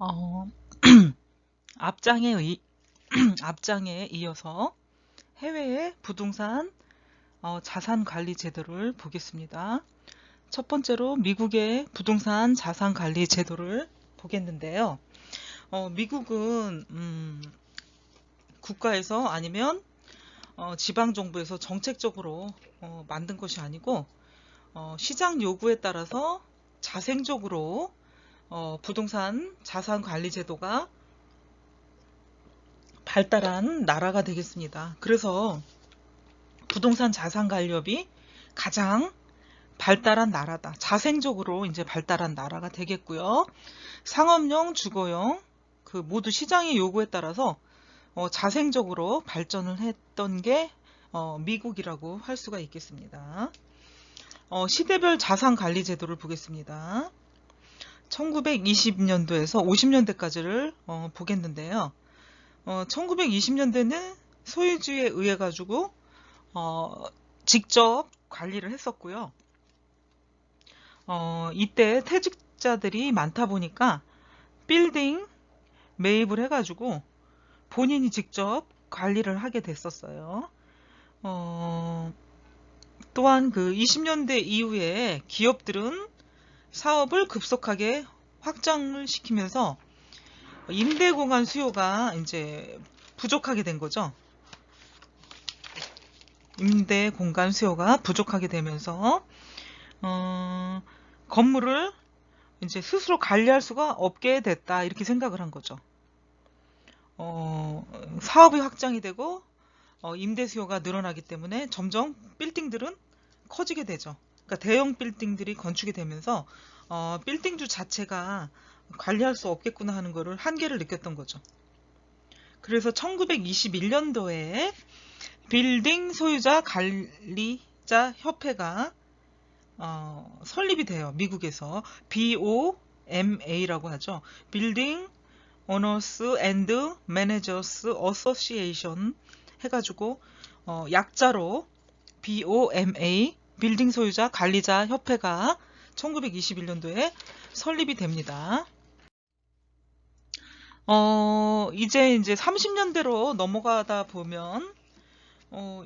어, 앞장에, 앞장에 이어서 해외의 부동산 자산 관리 제도를 보겠습니다. 첫 번째로 미국의 부동산 자산 관리 제도를 보겠는데요. 미국은 국가에서 아니면 지방정부에서 정책적으로 만든 것이 아니고 시장 요구에 따라서 자생적으로 부동산 자산 관리 제도가 발달한 나라가 되겠습니다. 그래서 부동산 자산 관리업이 가장 발달한 나라다. 자생적으로 이제 발달한 나라가 되겠고요. 상업용, 주거용 그 모두 시장의 요구에 따라서 자생적으로 발전을 했던 게 미국이라고 할 수가 있겠습니다. 시대별 자산 관리 제도를 보겠습니다. 1920년도에서 50년대까지를 보겠는데요. 1920년대는 소유주에 의해 가지고 직접 관리를 했었고요. 이때 퇴직자들이 많다 보니까 빌딩 매입을 해가지고 본인이 직접 관리를 하게 됐었어요. 또한 그 20년대 이후에 기업들은 사업을 급속하게 확장을 시키면서 임대 공간 수요가 이제 부족하게 된 거죠. 임대 공간 수요가 부족하게 되면서 건물을 이제 스스로 관리할 수가 없게 됐다 이렇게 생각을 한 거죠. 사업이 확장이 되고 임대 수요가 늘어나기 때문에 점점 빌딩들은 커지게 되죠. 그러니까 대형 빌딩들이 건축이 되면서 빌딩주 자체가 관리할 수 없겠구나 하는 거를 한계를 느꼈던 거죠. 그래서 1921년도에 빌딩 소유자 관리자 협회가 설립이 돼요. 미국에서 BOMA라고 하죠. Building Owners and Managers Association 해가지고 약자로 BOMA 빌딩 소유자 관리자 협회가 1921년도에 설립이 됩니다. 이제 30년대로 넘어가다 보면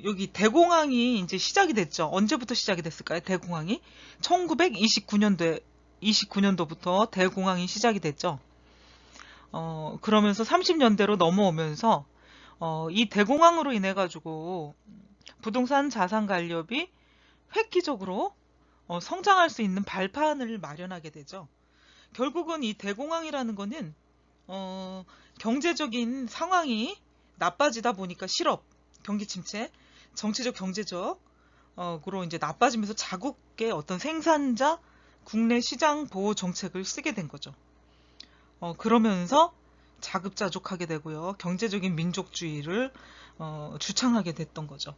여기 대공황이 이제 시작이 됐죠. 언제부터 시작이 됐을까요? 대공황이 1929년도부터 대공황이 시작이 됐죠. 그러면서 30년대로 넘어오면서 이 대공황으로 인해 가지고 부동산 자산 관리업이 획기적으로 성장할 수 있는 발판을 마련하게 되죠. 결국은 이 대공황이라는 거는 경제적인 상황이 나빠지다 보니까 실업, 경기 침체, 정치적, 경제적으로 이제 나빠지면서 자국의 어떤 생산자, 국내 시장 보호 정책을 쓰게 된 거죠. 그러면서 자급자족하게 되고요. 경제적인 민족주의를 주창하게 됐던 거죠.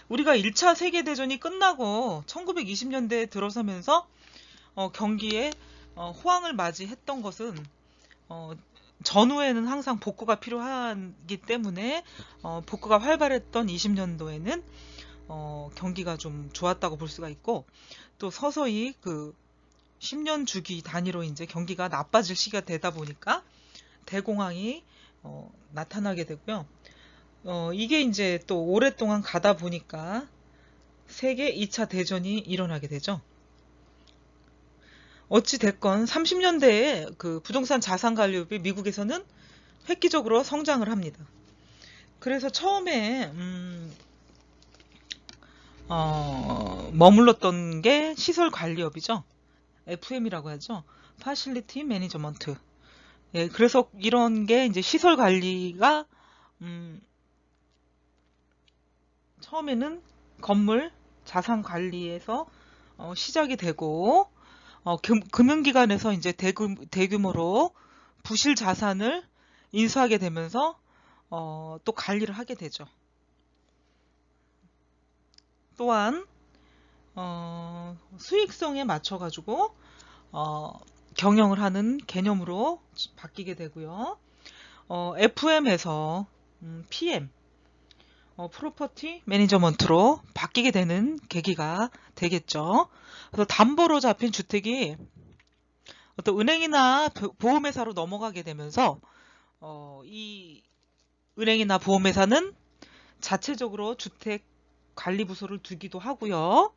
우리가 1차 세계대전이 끝나고 1920년대에 들어서면서 경기에 호황을 맞이했던 것은 전후에는 항상 복구가 필요하기 때문에 복구가 활발했던 20년도에는 경기가 좀 좋았다고 볼 수가 있고, 또 서서히 그 10년 주기 단위로 이제 경기가 나빠질 시기가 되다 보니까 대공황이 나타나게 되고요. 이게 이제 또 오랫동안 가다 보니까 세계 2차 대전이 일어나게 되죠. 어찌 됐건 30년대에 그 부동산 자산 관리업이 미국에서는 획기적으로 성장을 합니다. 그래서 처음에 머물렀던 게 시설 관리업이죠. FM이라고 하죠. Facility Management. 예, 그래서 이런 게 이제 시설 관리가 처음에는 건물 자산 관리에서 시작이 되고 금융기관에서 이제 대규모로 부실 자산을 인수하게 되면서 또 관리를 하게 되죠. 또한 수익성에 맞춰 가지고 경영을 하는 개념으로 바뀌게 되고요. FM에서 PM 프로퍼티 매니저먼트로 바뀌게 되는 계기가 되겠죠. 그래서 담보로 잡힌 주택이 어떤 은행이나 보험회사로 넘어가게 되면서 이 은행이나 보험회사는 자체적으로 주택 관리 부서를 두기도 하고요.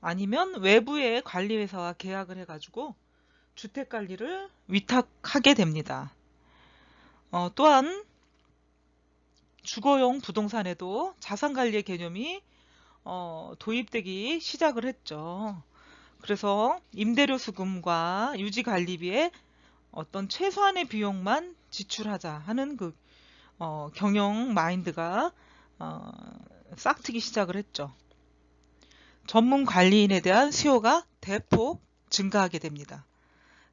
아니면 외부의 관리회사와 계약을 해가지고 주택 관리를 위탁하게 됩니다. 또한 주거용 부동산에도 자산관리의 개념이 도입되기 시작을 했죠. 그래서 임대료 수금과 유지관리비에 어떤 최소한의 비용만 지출하자 하는 그 경영 마인드가 싹트기 시작을 했죠. 전문 관리인에 대한 수요가 대폭 증가하게 됩니다.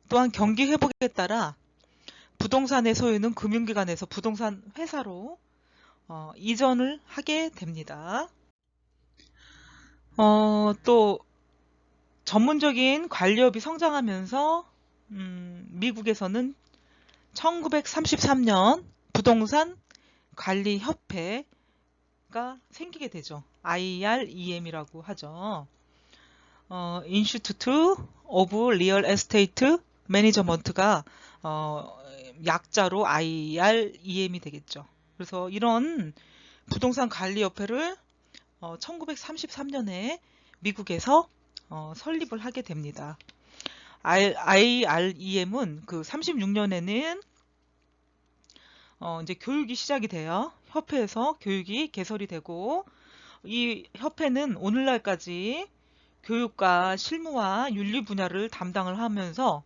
또한 경기 회복에 따라 부동산의 소유는 금융기관에서 부동산 회사로 이전을 하게 됩니다. 또 전문적인 관리업이 성장하면서 미국에서는 1933년 부동산 관리협회가 생기게 되죠. IREM이라고 하죠. Institute of Real Estate Management가 약자로 IREM이 되겠죠. 그래서 이런 부동산 관리협회를 1933년에 미국에서 설립을 하게 됩니다. IREM은 그 36년에는 이제 교육이 시작이 돼요. 협회에서 교육이 개설이 되고 이 협회는 오늘날까지 교육과 실무와 윤리 분야를 담당을 하면서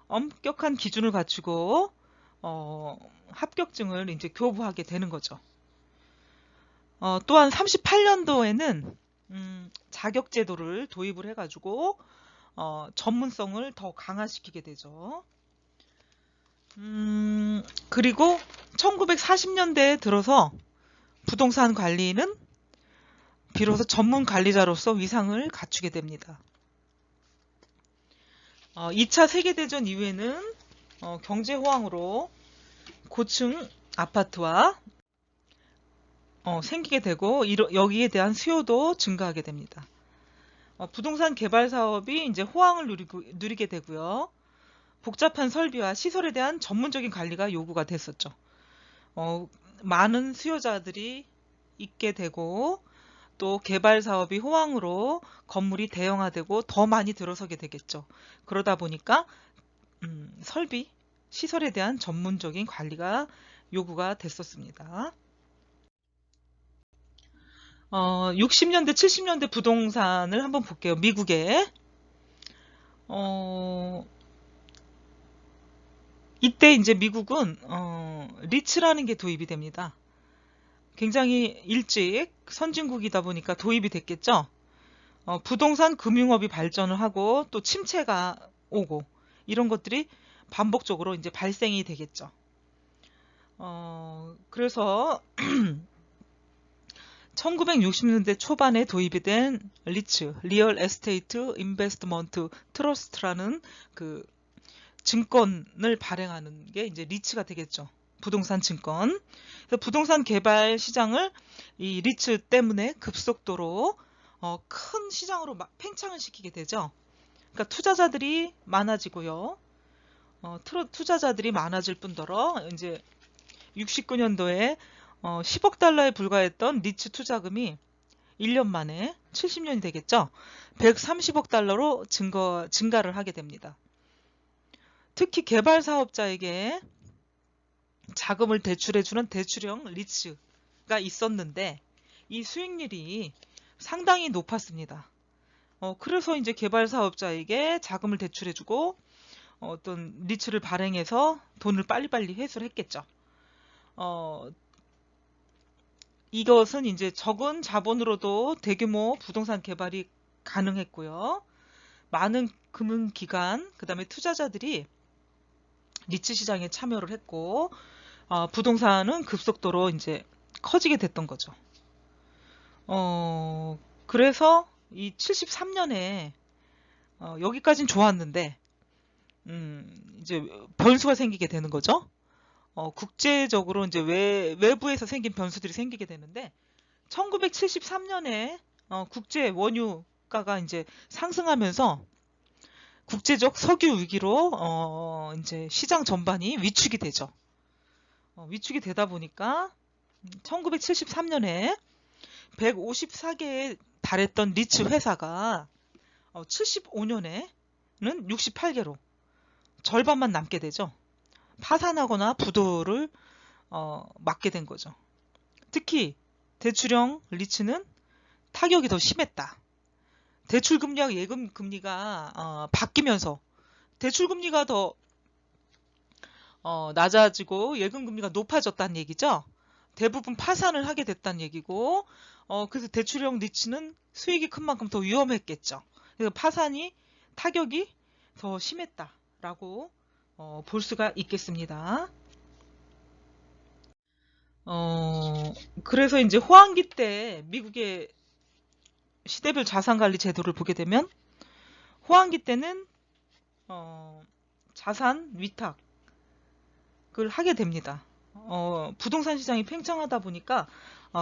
엄격한 기준을 갖추고 합격증을 이제 교부하게 되는 거죠. 또한 38년도에는 자격제도를 도입을 해가지고 전문성을 더 강화시키게 되죠. 그리고 1940년대에 들어서 부동산 관리는 비로소 전문 관리자로서 위상을 갖추게 됩니다. 2차 세계대전 이후에는 경제 호황으로 고층 아파트와 생기게 되고 여기에 대한 수요도 증가하게 됩니다. 부동산 개발 사업이 이제 호황을 누리게 되고요. 복잡한 설비와 시설에 대한 전문적인 관리가 요구가 됐었죠. 많은 수요자들이 있게 되고 또 개발 사업이 호황으로 건물이 대형화되고 더 많이 들어서게 되겠죠. 그러다 보니까 설비, 시설에 대한 전문적인 관리가 요구가 됐었습니다. 60년대, 70년대 부동산을 한번 볼게요. 미국에. 이때 이제 미국은 리츠라는 게 도입이 됩니다. 굉장히 일찍 선진국이다 보니까 도입이 됐겠죠. 부동산 금융업이 발전을 하고 또 침체가 오고 이런 것들이 반복적으로 이제 발생이 되겠죠. 그래서 1960년대 초반에 도입이 된 리츠, 리얼 에스테이트 인베스트먼트 트러스트라는 그 증권을 발행하는 게 이제 리츠가 되겠죠. 부동산 증권. 그래서 부동산 개발 시장을 이 리츠 때문에 급속도로 큰 시장으로 팽창을 시키게 되죠. 그러니까 투자자들이 많아지고요. 투자자들이 많아질 뿐더러 이제 69년도에 10억 달러에 불과했던 리츠 투자금이 1년 만에 70년이 되겠죠. 130억 달러로 증가를 하게 됩니다. 특히 개발 사업자에게 자금을 대출해주는 대출형 리츠가 있었는데 이 수익률이 상당히 높았습니다. 그래서 이제 개발 사업자에게 자금을 대출해주고 어떤 리츠를 발행해서 돈을 빨리빨리 회수를 했겠죠. 이것은 이제 적은 자본으로도 대규모 부동산 개발이 가능했고요. 많은 금융기관, 그 다음에 투자자들이 리츠 시장에 참여를 했고, 부동산은 급속도로 이제 커지게 됐던 거죠. 그래서 이 73년에 여기까진 좋았는데, 이제 변수가 생기게 되는 거죠. 국제적으로 이제 외부에서 생긴 변수들이 생기게 되는데 1973년에 국제 원유가가 이제 상승하면서 국제적 석유 위기로 이제 시장 전반이 위축이 되죠. 위축이 되다 보니까 1973년에 154개에 달했던 리츠 회사가 75년에는 68개로 절반만 남게 되죠. 파산하거나 부도를 맞게 된 거죠. 특히 대출형 리츠는 타격이 더 심했다. 대출금리와 예금금리가 바뀌면서 대출금리가 더 낮아지고 예금금리가 높아졌다는 얘기죠. 대부분 파산을 하게 됐다는 얘기고 그래서 대출형 리츠는 수익이 큰 만큼 더 위험했겠죠. 그래서 파산이 타격이 더 심했다라고 볼 수가 있겠습니다. 그래서 이제 호황기 때 미국의 시대별 자산관리 제도를 보게 되면 호황기 때는 자산 위탁을 하게 됩니다. 부동산 시장이 팽창하다 보니까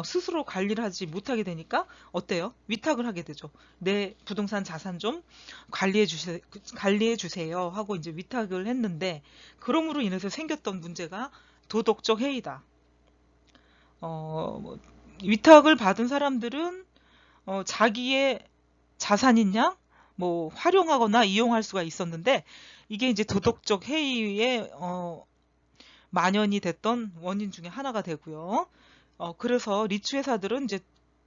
스스로 관리를 하지 못하게 되니까 어때요? 위탁을 하게 되죠. 내 부동산 자산 좀 관리해 주세요 하고 이제 위탁을 했는데 그럼으로 인해서 생겼던 문제가 도덕적 해이다. 위탁을 받은 사람들은 자기의 자산인 양 뭐 활용하거나 이용할 수가 있었는데 이게 이제 도덕적 해이에 만연이 됐던 원인 중에 하나가 되고요. 그래서 리츠 회사들은 이제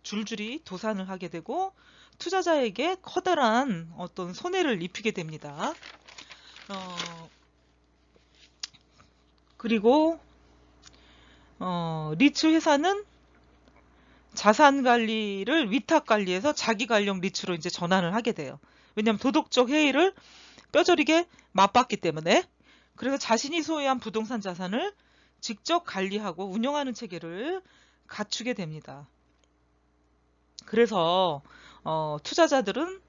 줄줄이 도산을 하게 되고 투자자에게 커다란 어떤 손해를 입히게 됩니다. 그리고 리츠 회사는 자산 관리를 위탁 관리에서 자기 관리형 리츠로 이제 전환을 하게 돼요. 왜냐하면 도덕적 해이를 뼈저리게 맛봤기 때문에. 그래서 자신이 소유한 부동산 자산을 직접 관리하고 운영하는 체계를 갖추게 됩니다. 그래서 투자자들은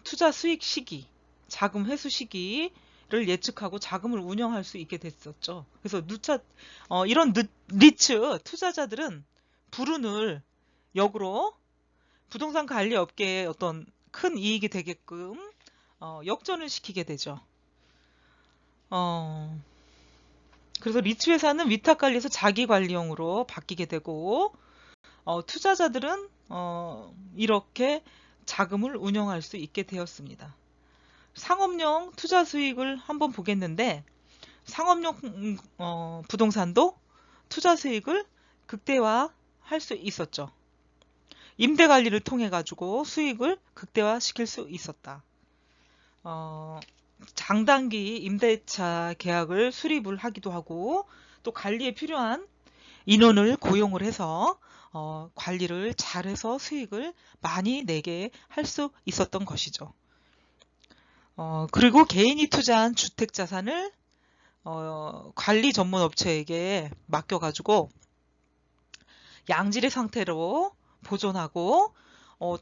투자 수익 시기, 자금 회수 시기를 예측하고 자금을 운영할 수 있게 됐었죠. 그래서 이런 리츠 투자자들은 불운을 역으로 부동산 관리 업계에 어떤 큰 이익이 되게끔 역전을 시키게 되죠. 그래서 리츠 회사는 위탁 관리에서 자기 관리형으로 바뀌게 되고 투자자들은 이렇게 자금을 운영할 수 있게 되었습니다. 상업용 투자 수익을 한번 보겠는데 상업용 부동산도 투자 수익을 극대화할 수 있었죠. 임대 관리를 통해 가지고 수익을 극대화시킬 수 있었다. 장단기 임대차 계약을 수립을 하기도 하고 또 관리에 필요한 인원을 고용을 해서 관리를 잘해서 수익을 많이 내게 할 수 있었던 것이죠. 그리고 개인이 투자한 주택 자산을 관리 전문 업체에게 맡겨가지고 양질의 상태로 보존하고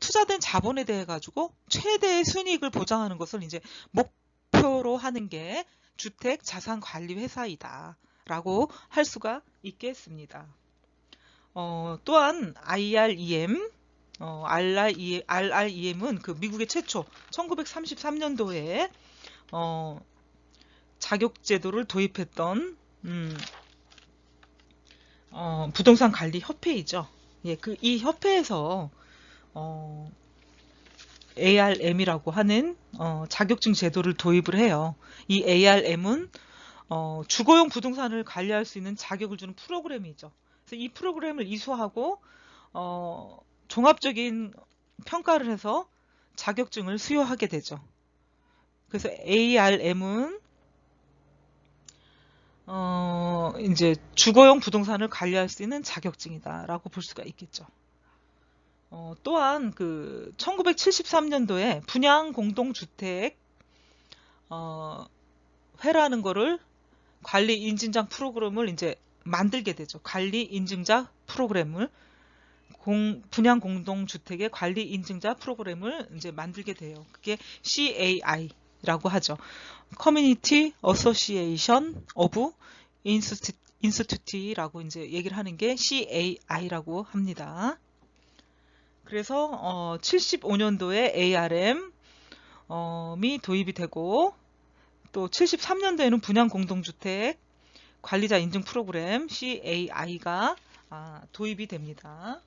투자된 자본에 대해 가지고 최대의 순이익을 보장하는 것을 이제 목표로 하는 게 주택 자산 관리 회사이다 라고 할 수가 있겠습니다. 또한 RREM은 그 미국의 최초 1933년도에 자격제도를 도입했던 부동산 관리 협회이죠. 예, 이 협회에서 ARM이라고 하는 자격증 제도를 도입을 해요. 이 ARM은 주거용 부동산을 관리할 수 있는 자격을 주는 프로그램이죠. 그래서 이 프로그램을 이수하고 종합적인 평가를 해서 자격증을 수여하게 되죠. 그래서 ARM은 이제 주거용 부동산을 관리할 수 있는 자격증이다라고 볼 수가 있겠죠. 또한 그 1973년도에 분양 공동주택 회라는 거를 관리 인증자 프로그램을 이제 만들게 되죠. 관리 인증자 프로그램을 분양 공동주택의 관리 인증자 프로그램을 이제 만들게 돼요. 그게 CAI라고 하죠. Community Association of Institute라고 이제 얘기를 하는 게 CAI라고 합니다. 그래서 75년도에 ARM 이 도입이 되고, 또 73년도에는 분양 공동주택 관리자 인증 프로그램 CAI가 도입이 됩니다.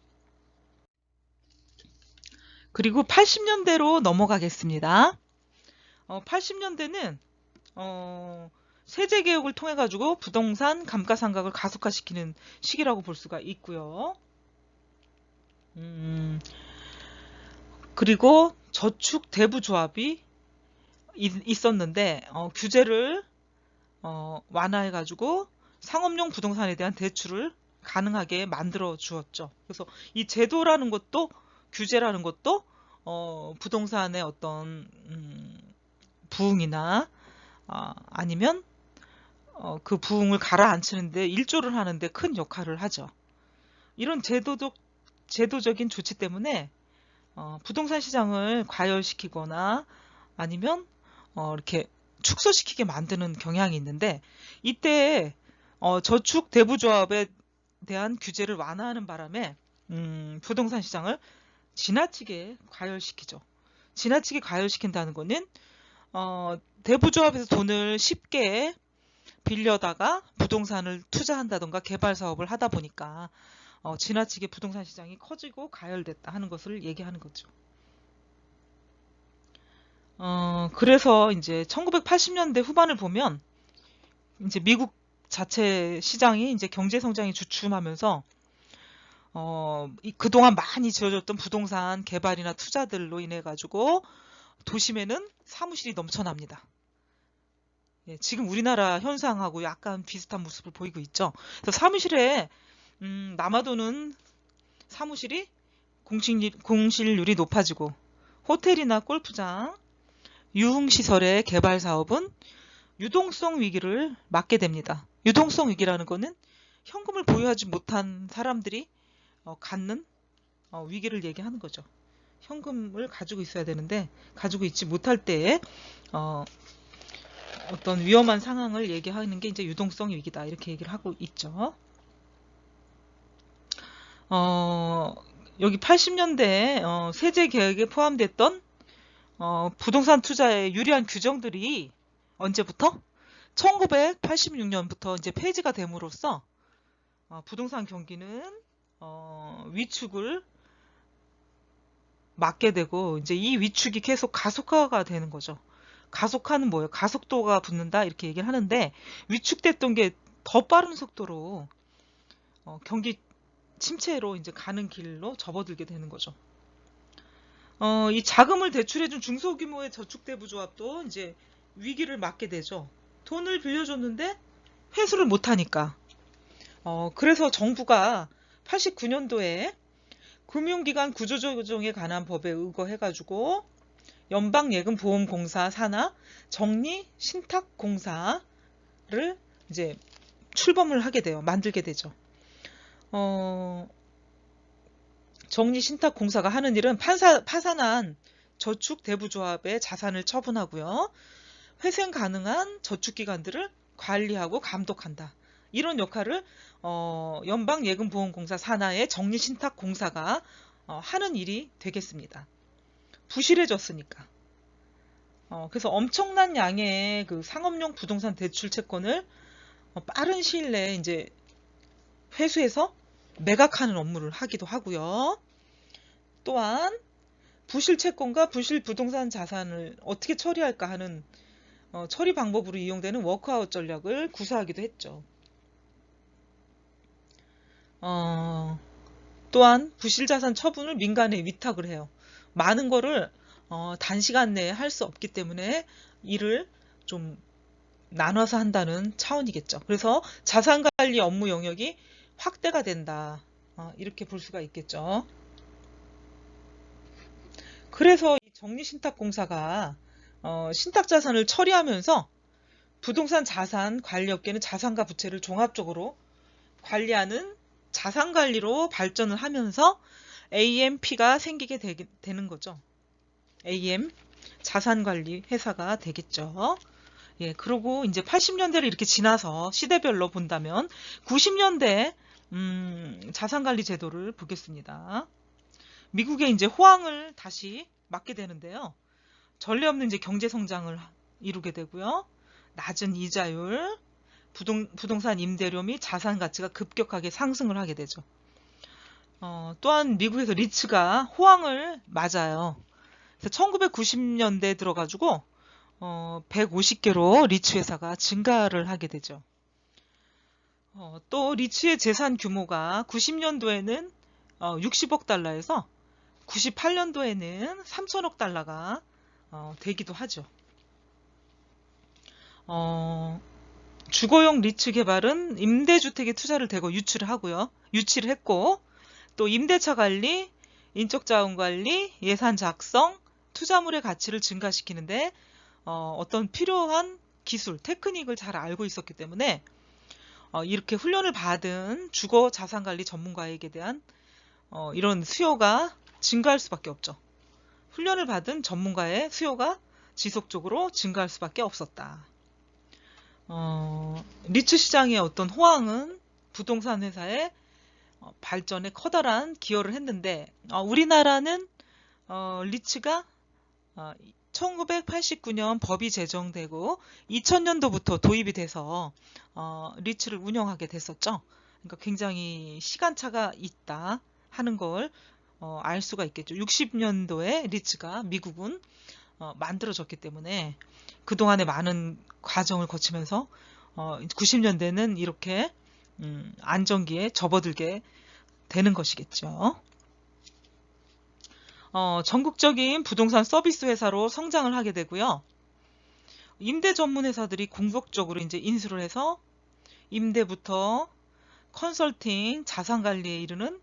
그리고 80년대로 넘어가겠습니다. 80년대는 세제 개혁을 통해 가지고 부동산 감가상각을 가속화시키는 시기라고 볼 수가 있고요. 그리고 저축 대부조합이 있었는데 규제를 완화해 가지고 상업용 부동산에 대한 대출을 가능하게 만들어 주었죠. 그래서 이 제도라는 것도, 규제라는 것도 부동산의 어떤 부흥이나 아니면 그 부흥을 가라앉히는데, 일조를 하는데 큰 역할을 하죠. 이런 제도적인 조치 때문에 부동산 시장을 과열시키거나 아니면 이렇게 축소시키게 만드는 경향이 있는데, 이때 저축 대부조합에 대한 규제를 완화하는 바람에 부동산 시장을 지나치게 과열시키죠. 지나치게 과열시킨다는 거는 대부조합에서 돈을 쉽게 빌려다가 부동산을 투자한다던가 개발 사업을 하다 보니까 지나치게 부동산 시장이 커지고 가열됐다 하는 것을 얘기하는 거죠. 그래서 이제 1980년대 후반을 보면 이제 미국 자체 시장이 이제 경제 성장이 주춤하면서 그동안 많이 지어졌던 부동산 개발이나 투자들로 인해 가지고 도심에는 사무실이 넘쳐납니다. 예, 지금 우리나라 현상하고 약간 비슷한 모습을 보이고 있죠. 그래서 사무실에 남아도는 사무실이 공실률이 높아지고, 호텔이나 골프장, 유흥시설의 개발 사업은 유동성 위기를 맞게 됩니다. 유동성 위기라는 것은 현금을 보유하지 못한 사람들이 갖는 위기를 얘기하는 거죠. 현금을 가지고 있어야 되는데 가지고 있지 못할 때에 어떤 위험한 상황을 얘기하는 게 이제 유동성 위기다, 이렇게 얘기를 하고 있죠. 여기 80년대 세제 개혁에 포함됐던 부동산 투자에 유리한 규정들이 언제부터? 1986년부터 이제 폐지가 됨으로써 부동산 경기는 위축을 맞게 되고, 이제 이 위축이 계속 가속화가 되는 거죠. 가속화는 뭐예요? 가속도가 붙는다, 이렇게 얘기를 하는데, 위축됐던 게 더 빠른 속도로 경기 침체로 이제 가는 길로 접어들게 되는 거죠. 이 자금을 대출해준 중소규모의 저축대부조합도 이제 위기를 맞게 되죠. 돈을 빌려줬는데 회수를 못하니까. 그래서 정부가 89년도에 금융기관 구조조정에 관한 법에 의거해가지고 연방예금보험공사 산하 정리신탁공사를 이제 출범을 하게 돼요. 만들게 되죠. 정리신탁공사가 하는 일은 파산한 저축대부조합의 자산을 처분하고요. 회생 가능한 저축기관들을 관리하고 감독한다. 이런 역할을 연방예금보험공사 산하의 정리신탁공사가 하는 일이 되겠습니다. 부실해졌으니까. 그래서 엄청난 양의 그 상업용 부동산 대출 채권을 빠른 시일 내에 이제 회수해서 매각하는 업무를 하기도 하고요. 또한 부실 채권과 부실 부동산 자산을 어떻게 처리할까 하는 처리 방법으로 이용되는 워크아웃 전략을 구사하기도 했죠. 또한 부실 자산 처분을 민간에 위탁을 해요. 많은 거를 단시간 내에 할 수 없기 때문에 일을 좀 나눠서 한다는 차원이겠죠. 그래서 자산관리 업무 영역이 확대가 된다, 이렇게 볼 수가 있겠죠. 그래서 이 정리신탁공사가 신탁자산을 처리하면서 부동산 자산 관리업계는 자산과 부채를 종합적으로 관리하는 자산관리로 발전을 하면서 AMP가 생기게 되는 거죠. AM, 자산관리 회사가 되겠죠. 예, 그리고 이제 80년대를 이렇게 지나서 시대별로 본다면 90년대 자산관리 제도를 보겠습니다. 미국의 이제 호황을 다시 맞게 되는데요. 전례 없는 이제 경제 성장을 이루게 되고요. 낮은 이자율, 부동산 임대료 및 자산 가치가 급격하게 상승을 하게 되죠. 또한 미국에서 리츠가 호황을 맞아요. 그래서 1990년대에 들어가지고 150개로 리츠 회사가 증가를 하게 되죠. 또 리츠의 재산 규모가 90년도에는 60억 달러에서 98년도에는 3천억 달러가 되기도 하죠. 주거용 리츠 개발은 임대주택에 투자를 대거 유치를 했고, 또 임대차 관리, 인적 자원 관리, 예산 작성, 투자물의 가치를 증가시키는데 어떤 필요한 기술, 테크닉을 잘 알고 있었기 때문에 이렇게 훈련을 받은 주거 자산 관리 전문가에게 대한 이런 수요가 증가할 수밖에 없죠. 훈련을 받은 전문가의 수요가 지속적으로 증가할 수밖에 없었다. 리츠 시장의 어떤 호황은 부동산 회사의 발전에 커다란 기여를 했는데, 우리나라는 리츠가 1989년 법이 제정되고 2000년도부터 도입이 돼서 리츠를 운영하게 됐었죠. 그러니까 굉장히 시간차가 있다 하는 걸 알 수가 있겠죠. 60년도에 리츠가 미국은 만들어졌기 때문에 그동안의 많은 과정을 거치면서 90년대는 이렇게 안정기에 접어들게 되는 것이겠죠. 전국적인 부동산 서비스 회사로 성장을 하게 되고요. 임대 전문 회사들이 공격적으로 이제 인수를 해서 임대부터 컨설팅, 자산 관리에 이르는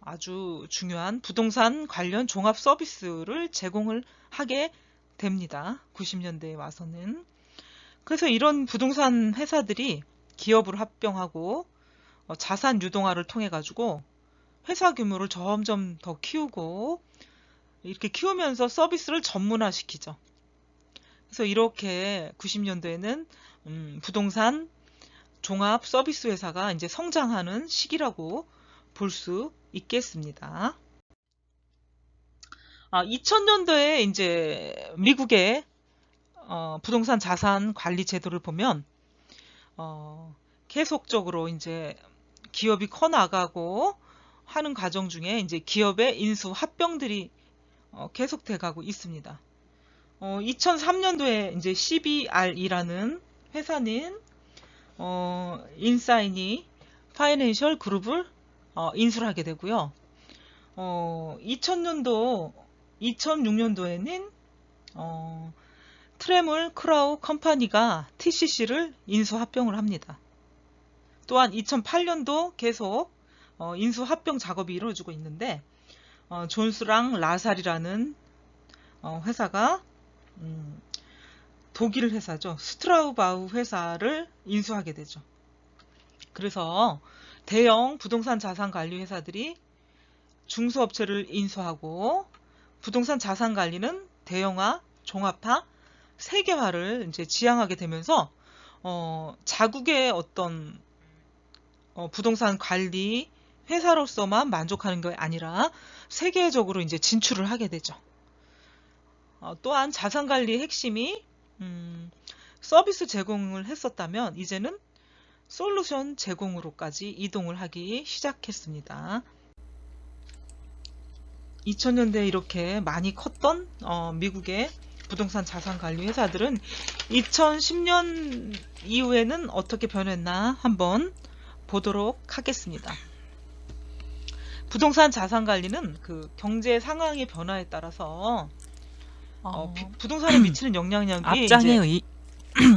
아주 중요한 부동산 관련 종합 서비스를 제공을 하게 됩니다. 90년대에 와서는. 그래서 이런 부동산 회사들이 기업으로 합병하고 자산 유동화를 통해 가지고 회사 규모를 점점 더 키우고, 이렇게 키우면서 서비스를 전문화시키죠. 그래서 이렇게 90년도에는 부동산 종합 서비스 회사가 이제 성장하는 시기라고 볼 수 있겠습니다. 2000년도에 이제 미국의 부동산 자산 관리 제도를 보면 계속적으로 이제 기업이 커 나가고 하는 과정 중에 이제 기업의 인수 합병들이 계속돼 가고 있습니다. 2003년도에 이제 CBRE라는 회사는 인사이니 파이낸셜 그룹을 인수를 하게 되고요. 2006년도에는 트레몰 크라우 컴퍼니가 TCC를 인수 합병을 합니다. 또한 2008년도 계속 인수 합병 작업이 이루어지고 있는데, 존스랑 라살이라는 회사가 독일 회사죠. 스트라우바우 회사를 인수하게 되죠. 그래서 대형 부동산 자산 관리 회사들이 중소업체를 인수하고, 부동산 자산 관리는 대형화, 종합화, 세계화를 이제 지향하게 되면서 자국의 어떤 부동산 관리 회사로서만 만족하는 게 아니라 세계적으로 이제 진출을 하게 되죠. 또한 자산 관리의 핵심이 서비스 제공을 했었다면 이제는 솔루션 제공으로까지 이동을 하기 시작했습니다. 2000년대에 이렇게 많이 컸던 미국의 부동산 자산 관리 회사들은 2010년 이후에는 어떻게 변했나 한번 보도록 하겠습니다. 부동산 자산 관리는 그 경제 상황의 변화에 따라서 부동산에 미치는 영향력이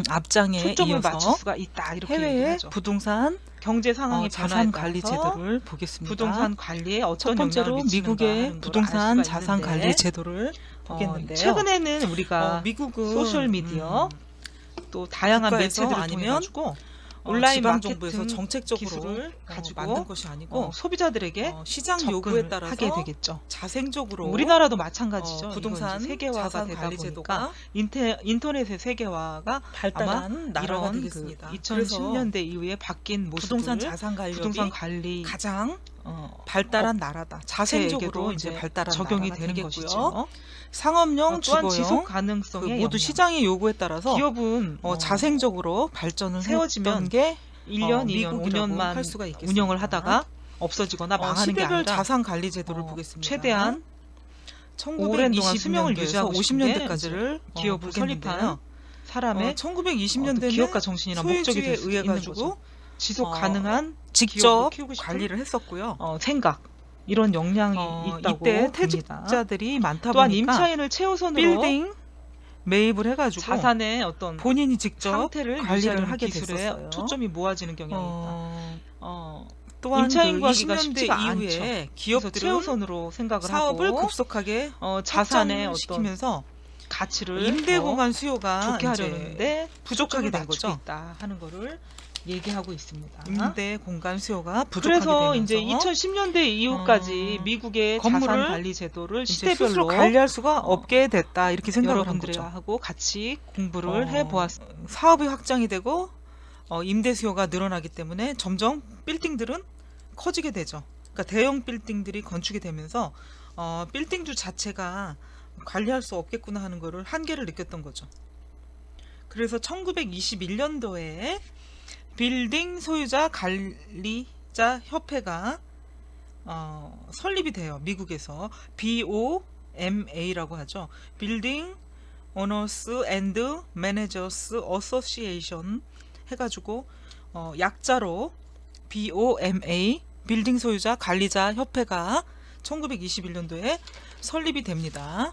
앞장에 초점을 이어서 맞출 수가 있다, 이렇게 해외의 얘기하죠. 부동산 경제 상황의 자산 변화에 관리 따라서 제도를 보겠습니다. 부동산 관리에 어떤 첫 번째로 영향을 미치는가 미국의 하는 걸 알 부동산 수가 자산 있는데, 관리 제도를 보겠는데요. 최근에는 우리가 미국은 소셜 미디어 또 다양한 국가에서 매체들을 통해 아니면 가지고 온라인 지방 마케팅 정부에서 정책적으로 기술을 가지고 만든 것이 아니고 소비자들에게 시장 요구에 접근을 따라서 하게 되겠죠. 자생적으로 우리나라도 마찬가지죠. 부동산 이건 이제 세계화가 자산 되다 관리 보니까 제도가 인터넷의 세계화가 발달한 나라가 이런 되겠습니다. 그 2010년대 이후에 바뀐 모습을 부동산 자산 관리업이 부동산 관리 가장 발달한 나라다. 자생적으로 이제 발달한 적용이 나라가 되는 되겠고요. 것이죠. 상업용, 또한 지속 주거용 가능성의 모두 영향. 시장의 요구에 따라서 기업은 자생적으로 발전을 세워지면 했던 게 1년, 2년, 미국이라고 5년만 할 수가 있겠습니다. 운영을 하다가 없어지거나 망하는 게 시대별 아니라 자산 관리 제도를 보겠습니다. 최대한 오랜 동안 수명을 1920년대에서 유지하고 싶은 게 50년대까지를 기업을 설립하는 사람의 1920년대는 기업가 정신이나 목적이 될 수 의해 있는 가지고 거죠. 지속 가능한 직접 키우고 싶은 관리를 했었고요. 생각 이런 역량이 있다고 이때 봅니다. 퇴직자들이 많다 또한 보니까 임차인을 최우선으로 빌딩 매입을 해가지고 자산의 어떤 본인이 직접 상태를 관리를 유지하는 하게 기술에 됐었어요. 초점이 모아지는 경향이 있다. 또한 임차인 그 구하기가 20년대 쉽지가 이후에 그래서 기업들은 최우선으로 생각을 사업을 하고 급속하게 자산의 어떤 시키면서 가치를 임대 더 공간 수요가 좋게 이제 하려는데 부족하게 된 맞추고 거죠. 있다 하는 거를 얘기하고 있습니다. 임대 공간 수요가 부족하게 그래서 되면서 이제 2010년대 이후까지 미국의 건물을 자산 관리 제도를 이제 스스로 시대별로 관리할 수가 없게 됐다 이렇게 생각을 한 거죠. 여러분들하고 같이 공부를 해보았습니다. 사업이 확장이 되고 임대 수요가 늘어나기 때문에 점점 빌딩들은 커지게 되죠. 그러니까 대형 빌딩들이 건축이 되면서 빌딩주 자체가 관리할 수 없겠구나 하는 거를 한계를 느꼈던 거죠. 그래서 1921년도에 빌딩 소유자 관리자 협회가 설립이 돼요. 미국에서 BOMA라고 하죠. Building Owners and Managers Association 해가지고 약자로 BOMA 빌딩 소유자 관리자 협회가 1921년도에 설립이 됩니다.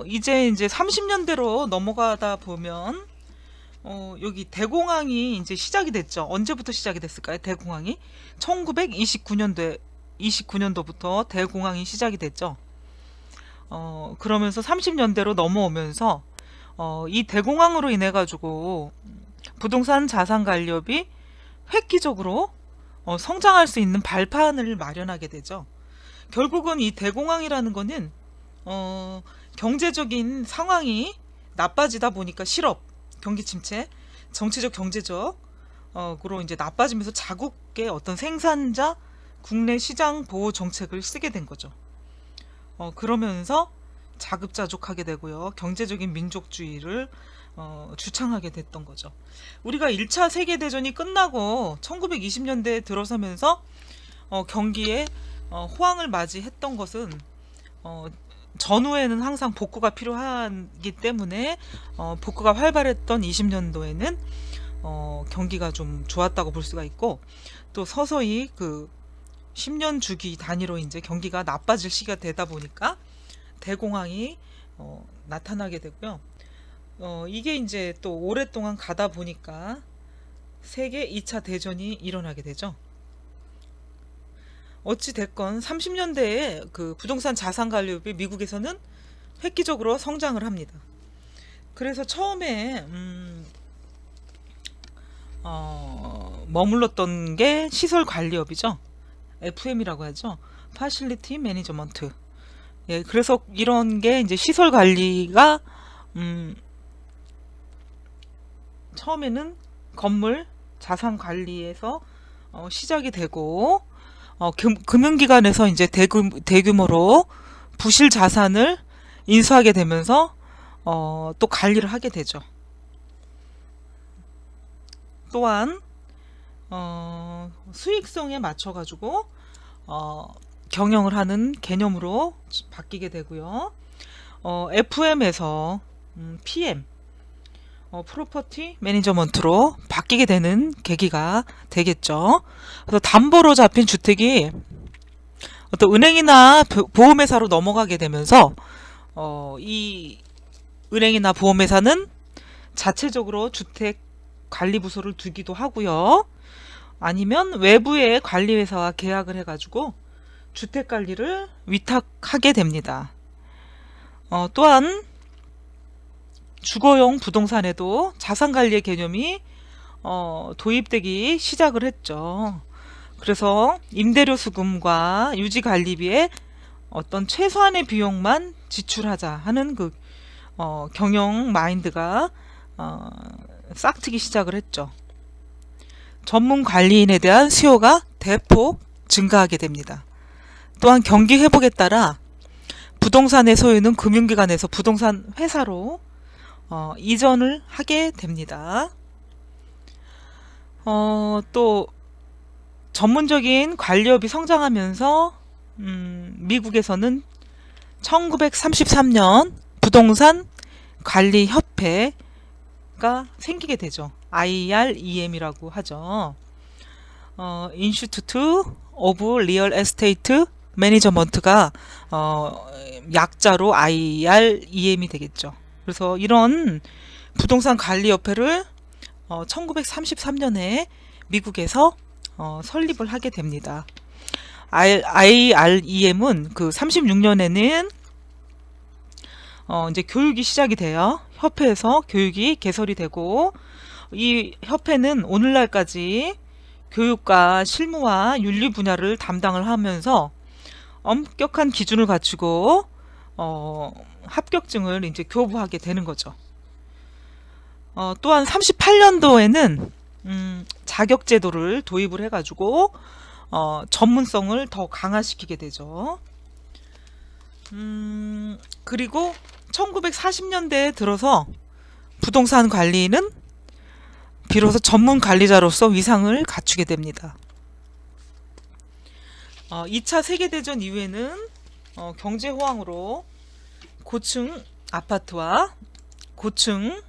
이제 30년대로 넘어가다 보면 여기 대공황이 이제 시작이 됐죠. 언제부터 시작이 됐을까요? 대공황이 1929년도부터 대공황이 시작이 됐죠. 그러면서 30년대로 넘어오면서 이 대공황으로 인해 가지고 부동산 자산 관리업이 획기적으로 성장할 수 있는 발판을 마련하게 되죠. 결국은 이 대공황이라는 거는 경제적인 상황이 나빠지다 보니까 실업, 경기 침체, 정치적 경제적 으로 이제 나빠지면서 자국의 어떤 생산자 국내 시장 보호 정책을 쓰게 된 거죠. 그러면서 자급자족하게 되고요. 경제적인 민족주의를 주창하게 됐던 거죠. 우리가 1차 세계대전이 끝나고 1920년대에 들어서면서 경기에 호황을 맞이했던 것은 전후에는 항상 복구가 필요하기 때문에 복구가 활발했던 20년도에는 경기가 좀 좋았다고 볼 수가 있고, 또 서서히 그 10년 주기 단위로 이제 경기가 나빠질 시기가 되다 보니까 대공황이 나타나게 되고요. 이게 이제 또 오랫동안 가다 보니까 세계 2차 대전이 일어나게 되죠. 어찌 됐건 30년대에 그 부동산 자산 관리업이 미국에서는 획기적으로 성장을 합니다. 그래서 처음에 머물렀던 게 시설 관리업이죠. FM이라고 하죠. Facility Management. 예, 그래서 이런 게 이제 시설 관리가 처음에는 건물 자산 관리에서 시작이 되고, 금융기관에서 이제 대규모로 부실 자산을 인수하게 되면서 또 관리를 하게 되죠. 또한 수익성에 맞춰 가지고 경영을 하는 개념으로 바뀌게 되고요. FM에서 PM 프로퍼티 매니저먼트로 바뀌게 되는 계기가 되겠죠. 그래서 담보로 잡힌 주택이 어떤 은행이나 보험회사로 넘어가게 되면서 이 은행이나 보험회사는 자체적으로 주택 관리 부서를 두기도 하고요. 아니면 외부의 관리회사와 계약을 해가지고 주택 관리를 위탁하게 됩니다. 또한 주거용 부동산에도 자산관리의 개념이 도입되기 시작을 했죠. 그래서 임대료 수금과 유지관리비에 어떤 최소한의 비용만 지출하자 하는 그 경영 마인드가 싹트기 시작을 했죠. 전문 관리인에 대한 수요가 대폭 증가하게 됩니다. 또한 경기 회복에 따라 부동산의 소유는 금융기관에서 부동산 회사로 이전을 하게 됩니다. 또 전문적인 관리업이 성장하면서 미국에서는 1933년 부동산 관리 협회가 생기게 되죠. IREM이라고 하죠. Institute of Real Estate Management가 약자로 IREM이 되겠죠. 그래서 이런 부동산 관리 협회를 1933년에 미국에서 설립을 하게 됩니다. IREM은 그 36년에는 이제 교육이 시작이 돼요. 협회에서 교육이 개설이 되고, 이 협회는 오늘날까지 교육과 실무와 윤리 분야를 담당을 하면서 엄격한 기준을 갖추고 합격증을 이제 교부하게 되는 거죠. 또한 38년도에는 자격 제도를 도입을 해가지고 전문성을 더 강화시키게 되죠. 그리고 1940년대에 들어서 부동산 관리는 비로소 전문 관리자로서 위상을 갖추게 됩니다. 2차 세계대전 이후에는 경제 호황으로 고층 아파트와 고층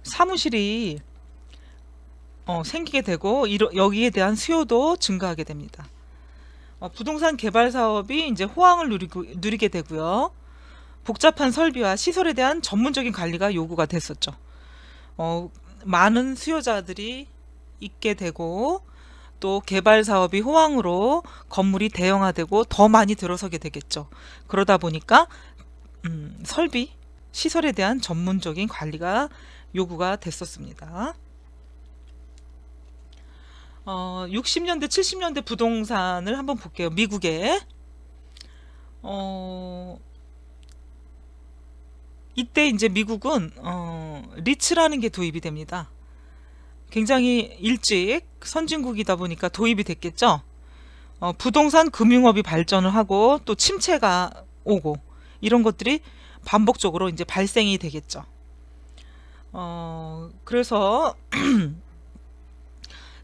사무실이 생기게 되고 여기에 대한 수요도 증가하게 됩니다. 부동산 개발 사업이 이제 호황을 누리게 되고요. 복잡한 설비와 시설에 대한 전문적인 관리가 요구가 됐었죠. 많은 수요자들이 있게 되고 또 개발 사업이 호황으로 건물이 대형화되고 더 많이 들어서게 되겠죠. 그러다 보니까 설비, 시설에 대한 전문적인 관리가 요구가 됐었습니다. 60년대, 70년대 부동산을 한번 볼게요. 미국에 이때 이제 미국은 리츠라는 게 도입이 됩니다. 굉장히 일찍 선진국이다 보니까 도입이 됐겠죠. 부동산 금융업이 발전을 하고 또 침체가 오고 이런 것들이 반복적으로 이제 발생이 되겠죠. 그래서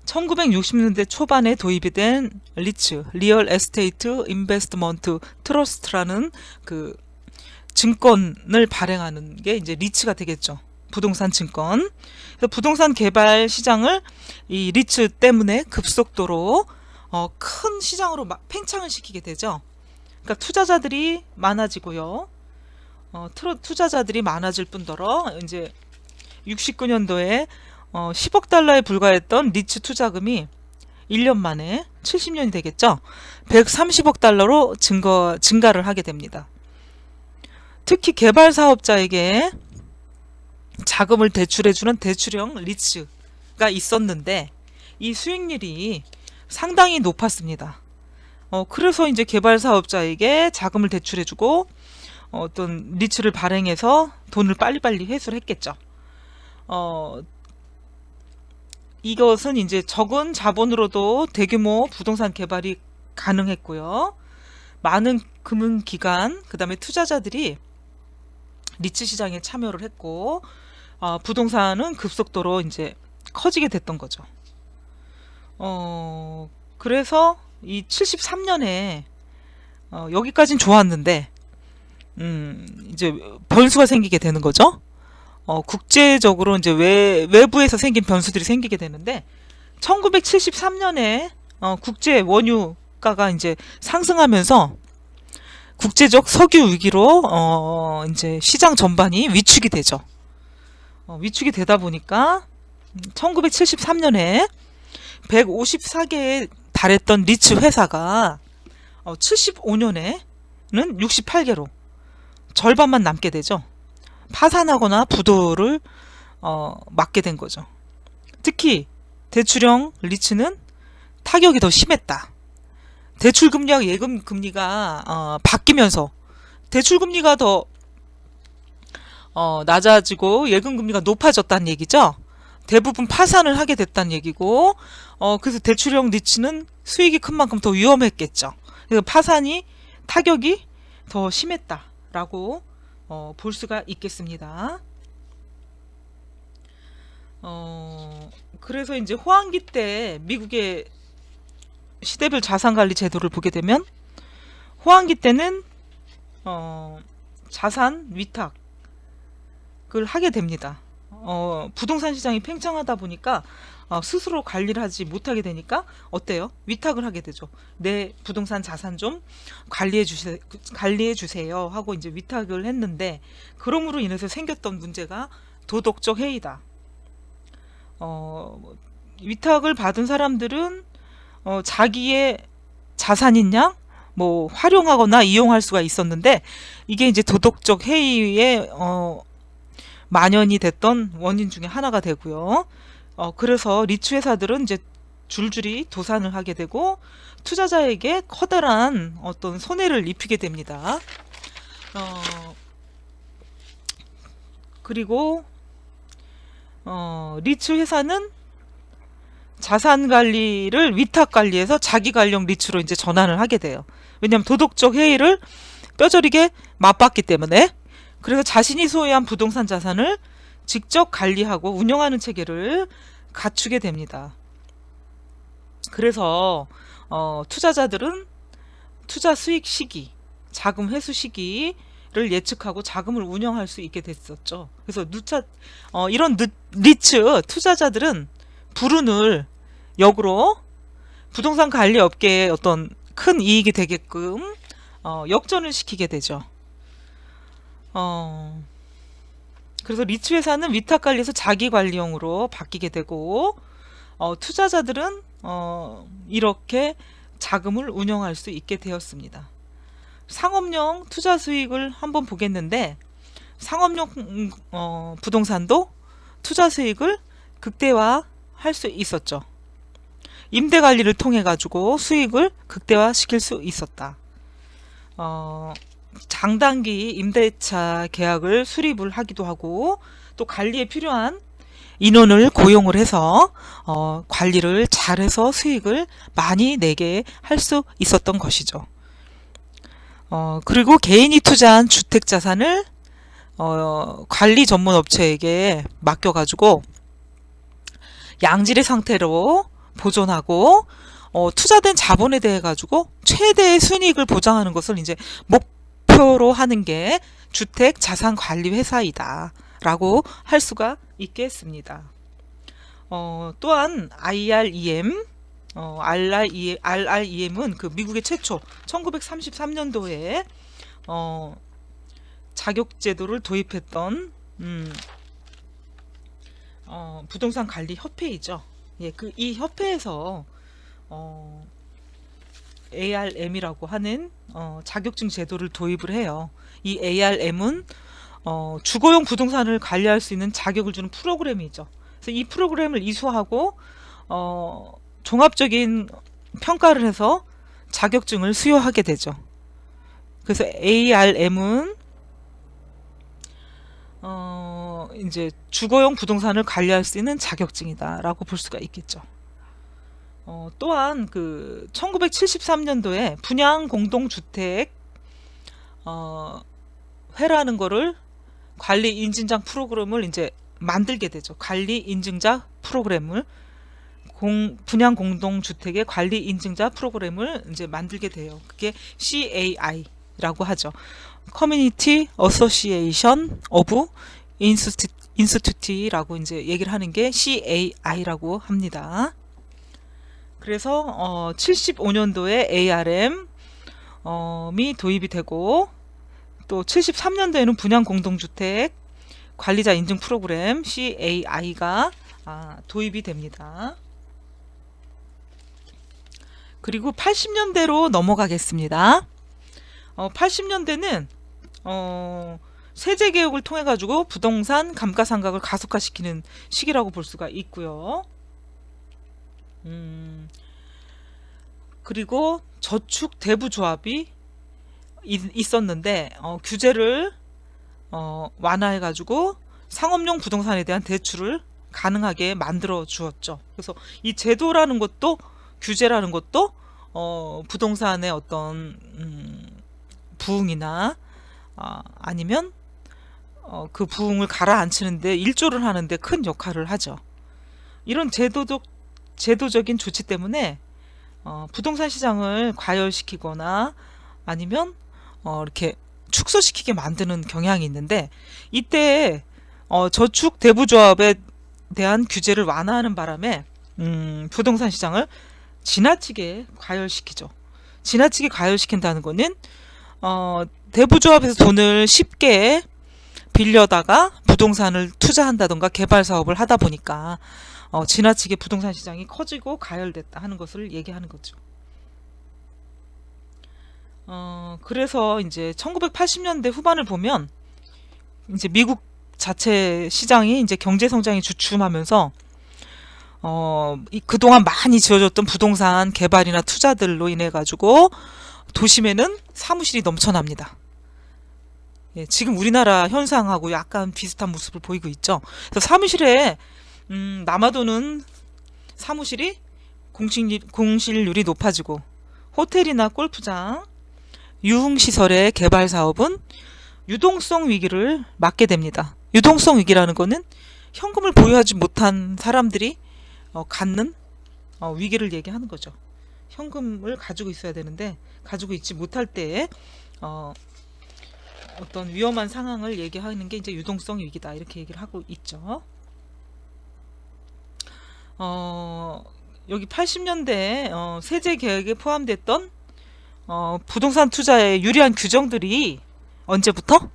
1960년대 초반에 도입이 된 리츠, 리얼 에스테이트 인베스트먼트 트러스트라는 그 증권을 발행하는 게 이제 리츠가 되겠죠. 부동산 증권. 그래서 부동산 개발 시장을 이 리츠 때문에 급속도로 큰 시장으로 팽창을 시키게 되죠. 그러니까 투자자들이 많아지고요. 투자자들이 많아질 뿐더러 이제 69년도에 10억 달러에 불과했던 리츠 투자금이 1년 만에 70년이 되겠죠. 130억 달러로 증가를 하게 됩니다. 특히 개발 사업자에게 자금을 대출해주는 대출형 리츠가 있었는데 이 수익률이 상당히 높았습니다. 그래서 이제 개발 사업자에게 자금을 대출해주고 어떤 리츠를 발행해서 돈을 빨리빨리 회수를 했겠죠. 이것은 이제 적은 자본으로도 대규모 부동산 개발이 가능했고요. 많은 금융기관, 그 다음에 투자자들이 리츠 시장에 참여를 했고, 부동산은 급속도로 이제 커지게 됐던 거죠. 그래서 이 73년에 여기까진 좋았는데, 이제 변수가 생기게 되는 거죠. 국제적으로 이제 외부에서 생긴 변수들이 생기게 되는데 1973년에 국제 원유가가 이제 상승하면서 국제적 석유 위기로 이제 시장 전반이 위축이 되죠. 위축이 되다 보니까 1973년에 154개에 달했던 리츠 회사가 75년에는 68개로 절반만 남게 되죠. 파산하거나 부도를 맞게 된 거죠. 특히 대출형 리츠는 타격이 더 심했다. 대출금리와 예금금리가 바뀌면서 대출금리가 더 낮아지고 예금금리가 높아졌다는 얘기죠. 대부분 파산을 하게 됐다는 얘기고, 그래서 대출형 리츠는 수익이 큰 만큼 더 위험했겠죠. 그래서 파산이 타격이 더 심했다라고 볼 수가 있겠습니다. 그래서 이제 호황기 때 미국의 시대별 자산관리 제도를 보게 되면 호황기 때는 자산 위탁을 하게 됩니다. 부동산 시장이 팽창하다 보니까 스스로 관리를 하지 못하게 되니까 어때요? 위탁을 하게 되죠. 내 부동산 자산 좀 관리해 주세요 하고 이제 위탁을 했는데, 그럼으로 인해서 생겼던 문제가 도덕적 해이다. 위탁을 받은 사람들은 자기의 자산인 양 뭐 활용하거나 이용할 수가 있었는데, 이게 이제 도덕적 해이에 만연이 됐던 원인 중에 하나가 되고요. 그래서 리츠 회사들은 이제 줄줄이 도산을 하게 되고 투자자에게 커다란 어떤 손해를 입히게 됩니다. 그리고 리츠 회사는 자산 관리를 위탁 관리에서 자기 관리형 리츠로 이제 전환을 하게 돼요. 왜냐하면 도덕적 해이를 뼈저리게 맛봤기 때문에. 그래서 자신이 소유한 부동산 자산을 직접 관리하고 운영하는 체계를 갖추게 됩니다. 그래서 투자자들은 투자 수익 시기, 자금 회수 시기를 예측하고 자금을 운영할 수 있게 됐었죠. 그래서 이런 리츠 투자자들은 불운을 역으로 부동산 관리 업계에 어떤 큰 이익이 되게끔 역전을 시키게 되죠. 그래서 리츠 회사는 위탁 관리에서 자기 관리형으로 바뀌게 되고, 투자자들은 이렇게 자금을 운영할 수 있게 되었습니다. 상업용 투자 수익을 한번 보겠는데, 상업용 부동산도 투자 수익을 극대화할 수 있었죠. 임대 관리를 통해 가지고 수익을 극대화시킬 수 있었다. 장단기 임대차 계약을 수립을 하기도 하고, 또 관리에 필요한 인원을 고용을 해서 관리를 잘해서 수익을 많이 내게 할 수 있었던 것이죠. 그리고 개인이 투자한 주택 자산을 관리 전문 업체에게 맡겨가지고 양질의 상태로 보존하고 투자된 자본에 대해 가지고 최대의 순이익을 보장하는 것을 이제 목표로 하는 게 주택 자산 관리 회사이다 라고 할 수가 있겠습니다. 또한 RREM은 그 미국의 최초 1933년도에 자격제도를 도입했던 부동산 관리 협회이죠. 예, 이 협회에서 ARM이라고 하는 자격증 제도를 도입을 해요. 이 ARM은 주거용 부동산을 관리할 수 있는 자격을 주는 프로그램이죠. 그래서 이 프로그램을 이수하고 종합적인 평가를 해서 자격증을 수여하게 되죠. 그래서 ARM은 이제 주거용 부동산을 관리할 수 있는 자격증이다라고 볼 수가 있겠죠. 또한 그 1973년도에 분양 공동주택 회라는 거를 관리 인증자 프로그램을 이제 만들게 되죠. 관리 인증자 프로그램을 분양 공동주택의 관리 인증자 프로그램을 이제 만들게 돼요. 그게 CAI라고 하죠. Community Association of Institute라고 이제 얘기를 하는 게 CAI라고 합니다. 그래서 75년도에 ARM이 도입이 되고, 또 73년도에는 분양 공동주택 관리자 인증 프로그램 CAI가 도입이 됩니다. 그리고 80년대로 넘어가겠습니다. 80년대는 세제 개혁을 통해 가지고 부동산 감가상각을 가속화시키는 시기라고 볼 수가 있고요. 그리고 저축 대부 조합이 있었는데 규제를 완화해 가지고 상업용 부동산에 대한 대출을 가능하게 만들어 주었죠. 그래서 이 제도라는 것도, 규제라는 것도 부동산의 어떤 부흥이나 아니면 그 부흥을 가라앉히는데, 일조를 하는데 큰 역할을 하죠. 이런 제도적인 조치 때문에 부동산 시장을 과열시키거나 아니면 이렇게 축소시키게 만드는 경향이 있는데, 이때 저축 대부조합에 대한 규제를 완화하는 바람에 부동산 시장을 지나치게 과열시키죠. 지나치게 과열시킨다는 거는 대부조합에서 돈을 쉽게 빌려다가 부동산을 투자한다던가 개발 사업을 하다 보니까 지나치게 부동산 시장이 커지고 가열됐다 하는 것을 얘기하는 거죠. 그래서 이제 1980년대 후반을 보면 이제 미국 자체 시장이 이제 경제 성장이 주춤하면서 그동안 많이 지어졌던 부동산 개발이나 투자들로 인해 가지고 도심에는 사무실이 넘쳐납니다. 예, 지금 우리나라 현상하고 약간 비슷한 모습을 보이고 있죠. 그래서 사무실에 남아도는 사무실이 공실률이 높아지고, 호텔이나 골프장, 유흥시설의 개발 사업은 유동성 위기를 맞게 됩니다. 유동성 위기라는 거는 현금을 보유하지 못한 사람들이 갖는 위기를 얘기하는 거죠. 현금을 가지고 있어야 되는데 가지고 있지 못할 때에 어떤 위험한 상황을 얘기하는 게 이제 유동성 위기다, 이렇게 얘기를 하고 있죠. 여기 80년대 세제 개혁에 포함됐던 부동산 투자에 유리한 규정들이 언제부터?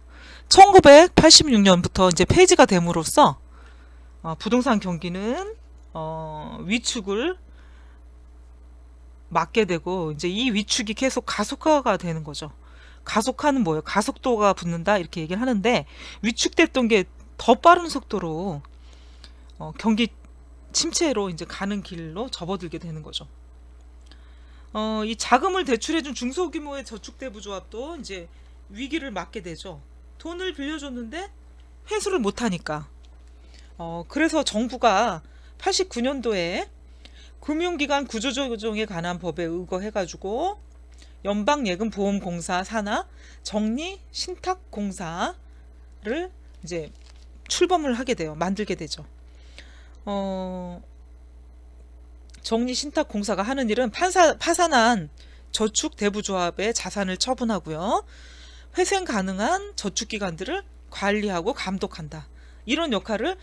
1986년부터 이제 폐지가 됨으로써 부동산 경기는 위축을 맞게 되고, 이제 이 위축이 계속 가속화가 되는 거죠. 가속화는 뭐예요? 가속도가 붙는다, 이렇게 얘기를 하는데, 위축됐던 게 더 빠른 속도로 경기 침체로 이제 가는 길로 접어들게 되는 거죠. 이 자금을 대출해준 중소규모의 저축대부조합도 이제 위기를 맞게 되죠. 돈을 빌려줬는데 회수를 못하니까. 그래서 정부가 89년도에 금융기관 구조조정에 관한 법에 의거해가지고 연방예금보험공사 산하 정리신탁공사를 이제 출범을 하게 돼요. 만들게 되죠. 정리신탁공사가 하는 일은 파산한 저축대부조합의 자산을 처분하고요, 회생 가능한 저축기관들을 관리하고 감독한다. 이런 역할을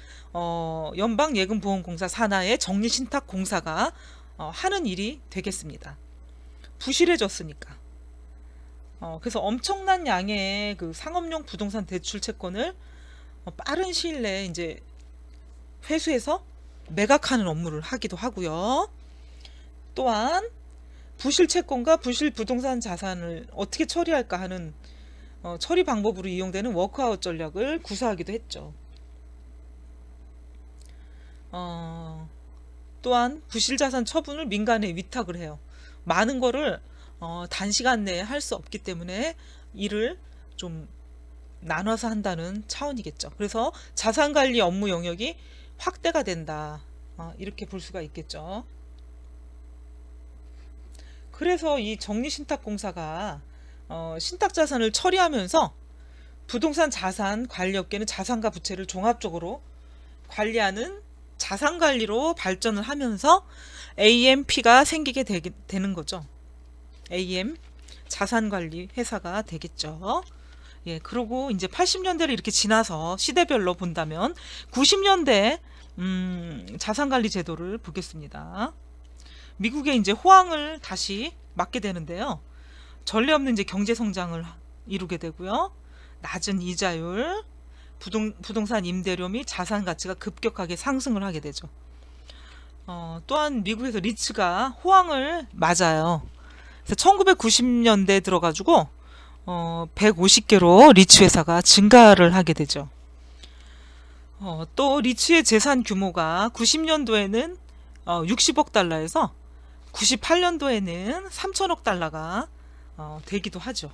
연방예금보험공사 산하의 정리신탁공사가 하는 일이 되겠습니다. 부실해졌으니까. 그래서 엄청난 양의 그 상업용 부동산 대출 채권을 빠른 시일 내에 이제 회수해서 매각하는 업무를 하기도 하고요. 또한 부실 채권과 부실 부동산 자산을 어떻게 처리할까 하는 처리 방법으로 이용되는 워크아웃 전략을 구사하기도 했죠. 또한 부실 자산 처분을 민간에 위탁을 해요. 많은 거를 단시간 내에 할 수 없기 때문에 일을 좀 나눠서 한다는 차원이겠죠. 그래서 자산관리 업무 영역이 확대가 된다, 이렇게 볼 수가 있겠죠. 그래서 이 정리신탁공사가 신탁자산을 처리하면서 부동산 자산 관리업계는 자산과 부채를 종합적으로 관리하는 자산관리로 발전을 하면서 AMP가 생기게 되는 거죠. AM 자산관리 회사가 되겠죠. 예, 그리고 이제 80년대를 이렇게 지나서 시대별로 본다면 90년대 자산관리 제도를 보겠습니다. 미국의 이제 호황을 다시 맞게 되는데요. 전례 없는 이제 경제 성장을 이루게 되고요. 낮은 이자율, 부동산 임대료 및 자산 가치가 급격하게 상승을 하게 되죠. 또한 미국에서 리츠가 호황을 맞아요. 그래서 1990년대에 들어가지고 150개로 리츠 회사가 증가를 하게 되죠. 또 리츠의 재산 규모가 90년도에는 60억 달러에서 98년도에는 3천억 달러가 되기도 하죠.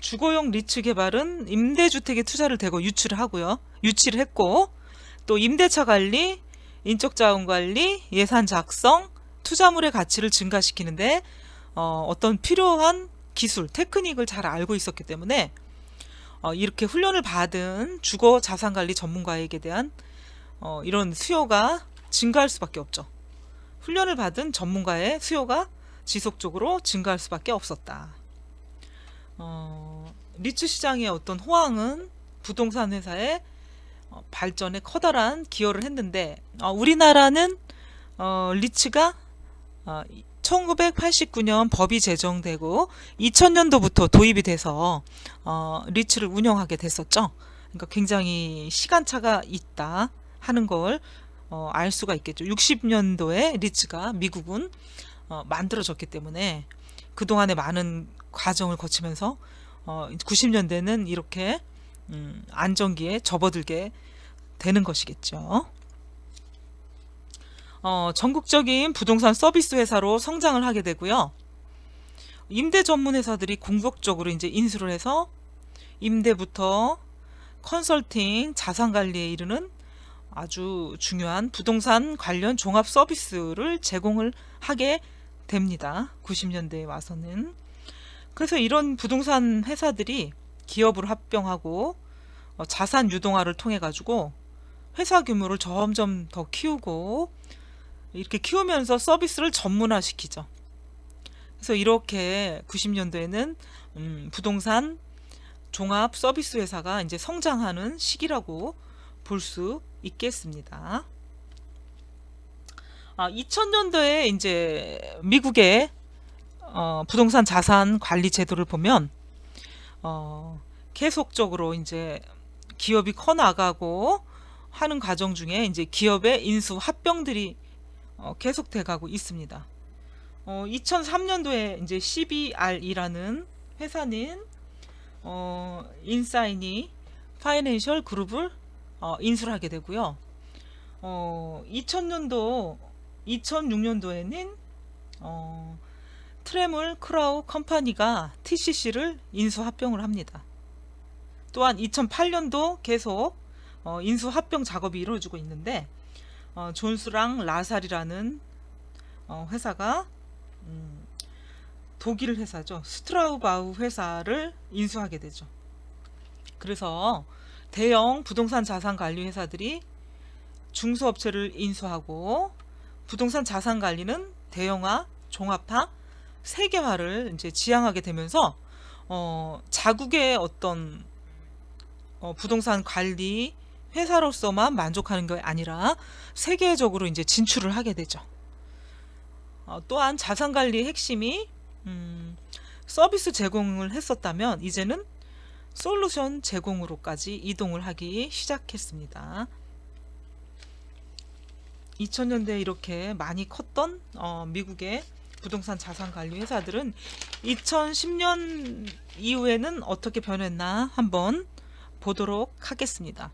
주거용 리츠 개발은 임대주택에 투자를 대거 유치를 했고, 또 임대차 관리, 인적 자원 관리, 예산 작성, 투자물의 가치를 증가시키는데 어떤 필요한 기술, 테크닉을 잘 알고 있었기 때문에 이렇게 훈련을 받은 주거 자산 관리 전문가에게 대한 이런 수요가 증가할 수밖에 없죠. 훈련을 받은 전문가의 수요가 지속적으로 증가할 수밖에 없었다. 리츠 시장의 어떤 호황은 부동산 회사의 발전에 커다란 기여를 했는데, 우리나라는 리츠가 1989년 법이 제정되고 2000년도부터 도입이 돼서 리츠를 운영하게 됐었죠. 그러니까 굉장히 시간차가 있다 하는 걸 알 수가 있겠죠. 60년도에 리츠가 미국은 만들어졌기 때문에 그동안의 많은 과정을 거치면서 90년대는 이렇게 안정기에 접어들게 되는 것이겠죠. 전국적인 부동산 서비스 회사로 성장을 하게 되고요. 임대 전문 회사들이 공격적으로 이제 인수를 해서 임대부터 컨설팅, 자산 관리에 이르는 아주 중요한 부동산 관련 종합 서비스를 제공을 하게 됩니다. 90년대에 와서는. 그래서 이런 부동산 회사들이 기업으로 합병하고 자산 유동화를 통해 가지고 회사 규모를 점점 더 키우고, 이렇게 키우면서 서비스를 전문화시키죠. 그래서 이렇게 90년도에는 부동산 종합 서비스 회사가 이제 성장하는 시기라고 볼 수 있겠습니다. 2000년도에 이제 미국의 부동산 자산 관리 제도를 보면 계속적으로 이제 기업이 커 나가고 하는 과정 중에 이제 기업의 인수 합병들이 계속돼 가고 있습니다. 2003년도에 이제 CBR이라는 회사는 인사이니 파이낸셜 그룹을 인수를 하게 되고요. 2006년도에는 트레몰 크라우 컴퍼니가 TCC를 인수 합병을 합니다. 또한 2008년도 계속 인수 합병 작업이 이루어지고 있는데, 존스랑 라살이라는 회사가 독일 회사죠. 스트라우바우 회사를 인수하게 되죠. 그래서 대형 부동산 자산 관리 회사들이 중소업체를 인수하고, 부동산 자산 관리는 대형화, 종합화, 세계화를 이제 지향하게 되면서 자국의 어떤 부동산 관리 회사로서만 만족하는 게 아니라 세계적으로 이제 진출을 하게 되죠. 또한 자산 관리의 핵심이 서비스 제공을 했었다면 이제는 솔루션 제공으로까지 이동을 하기 시작했습니다. 2000년대에 이렇게 많이 컸던 미국의 부동산 자산 관리 회사들은 2010년 이후에는 어떻게 변했나 한번 보도록 하겠습니다.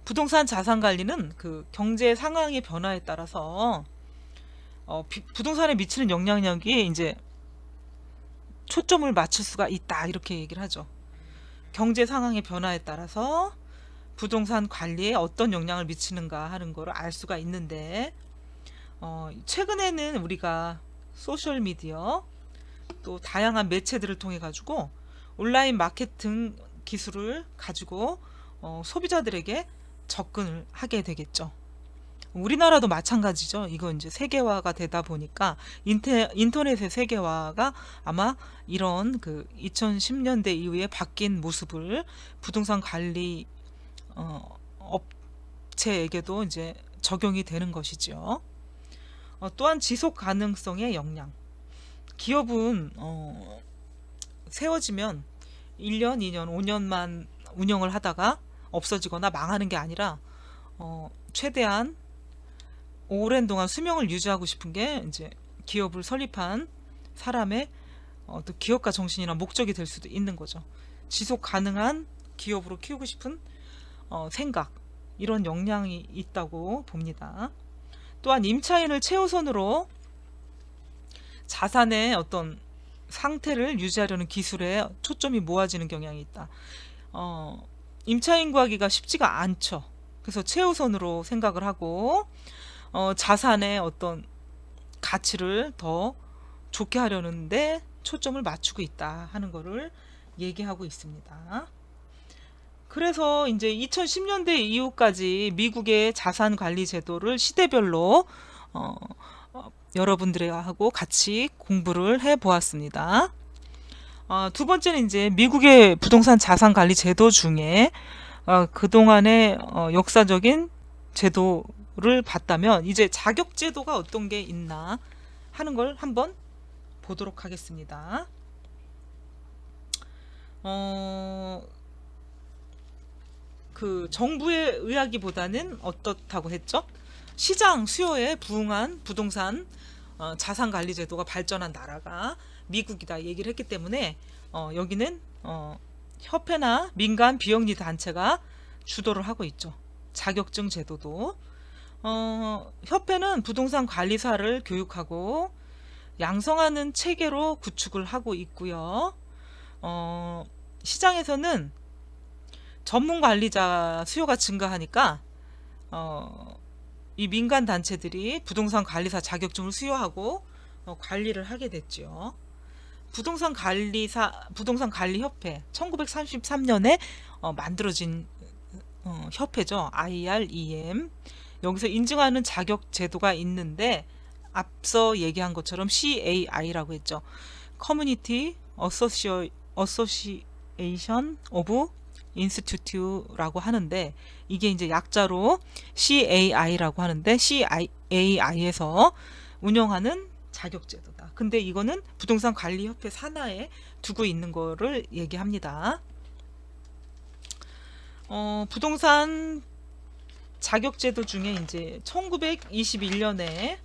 부동산 자산 관리는 그 경제 상황의 변화에 따라서 부동산에 미치는 영향력이 이제 초점을 맞출 수가 있다, 이렇게 얘기를 하죠. 경제 상황의 변화에 따라서 부동산 관리에 어떤 영향을 미치는가 하는 걸 알 수가 있는데, 최근에는 우리가 소셜 미디어 또 다양한 매체들을 통해 가지고 온라인 마케팅 기술을 가지고 소비자들에게 접근을 하게 되겠죠. 우리나라도 마찬가지죠. 이거 이제 세계화가 되다 보니까 인터넷의 세계화가 아마 이런 그 2010년대 이후에 바뀐 모습을 부동산 관리 업체에게도 이제 적용이 되는 것이죠. 또한 지속 가능성의 역량. 기업은 세워지면 1년, 2년, 5년만 운영을 하다가 없어지거나 망하는 게 아니라 최대한 오랜 동안 수명을 유지하고 싶은 게 이제 기업을 설립한 사람의 또 기업가 정신이나 목적이 될 수도 있는 거죠. 지속 가능한 기업으로 키우고 싶은 생각, 이런 역량이 있다고 봅니다. 또한 임차인을 최우선으로 자산의 어떤 상태를 유지하려는 기술에 초점이 모아지는 경향이 있다. 임차 인구하기가 쉽지가 않죠. 그래서 최우선으로 생각을 하고 자산의 어떤 가치를 더 좋게 하려는데 초점을 맞추고 있다 하는 거를 얘기하고 있습니다. 그래서 이제 2010년대 이후까지 미국의 자산 관리 제도를 시대별로 여러분들하고 같이 공부를 해 보았습니다. 두 번째는 이제 미국의 부동산 자산 관리 제도 중에 그동안의 역사적인 제도를 봤다면 이제 자격 제도가 어떤 게 있나 하는 걸 한번 보도록 하겠습니다. 그 정부에 의하기보다는 어떻다고 했죠? 시장 수요에 부응한 부동산 자산 관리 제도가 발전한 나라가 미국이다 얘기를 했기 때문에 여기는 협회나 민간 비영리 단체가 주도를 하고 있죠. 자격증 제도도 협회는 부동산 관리사를 교육하고 양성하는 체계로 구축을 하고 있고요. 시장에서는 전문 관리자 수요가 증가하니까 이 민간 단체들이 부동산 관리사 자격증을 수여하고 관리를 하게 됐죠. 부동산 관리 협회 1933년에 만들어진 협회죠. IREM. 여기서 인증하는 자격 제도가 있는데 앞서 얘기한 것처럼 CAI라고 했죠. Community Association of Institute라고 하는데 이게 이제 약자로 CAI라고 하는데 CAI에서 운영하는 자격제도다. 근데 이거는 부동산 관리 협회 산하에 두고 있는 거를 얘기합니다. 부동산 자격제도 중에 이제 1921년에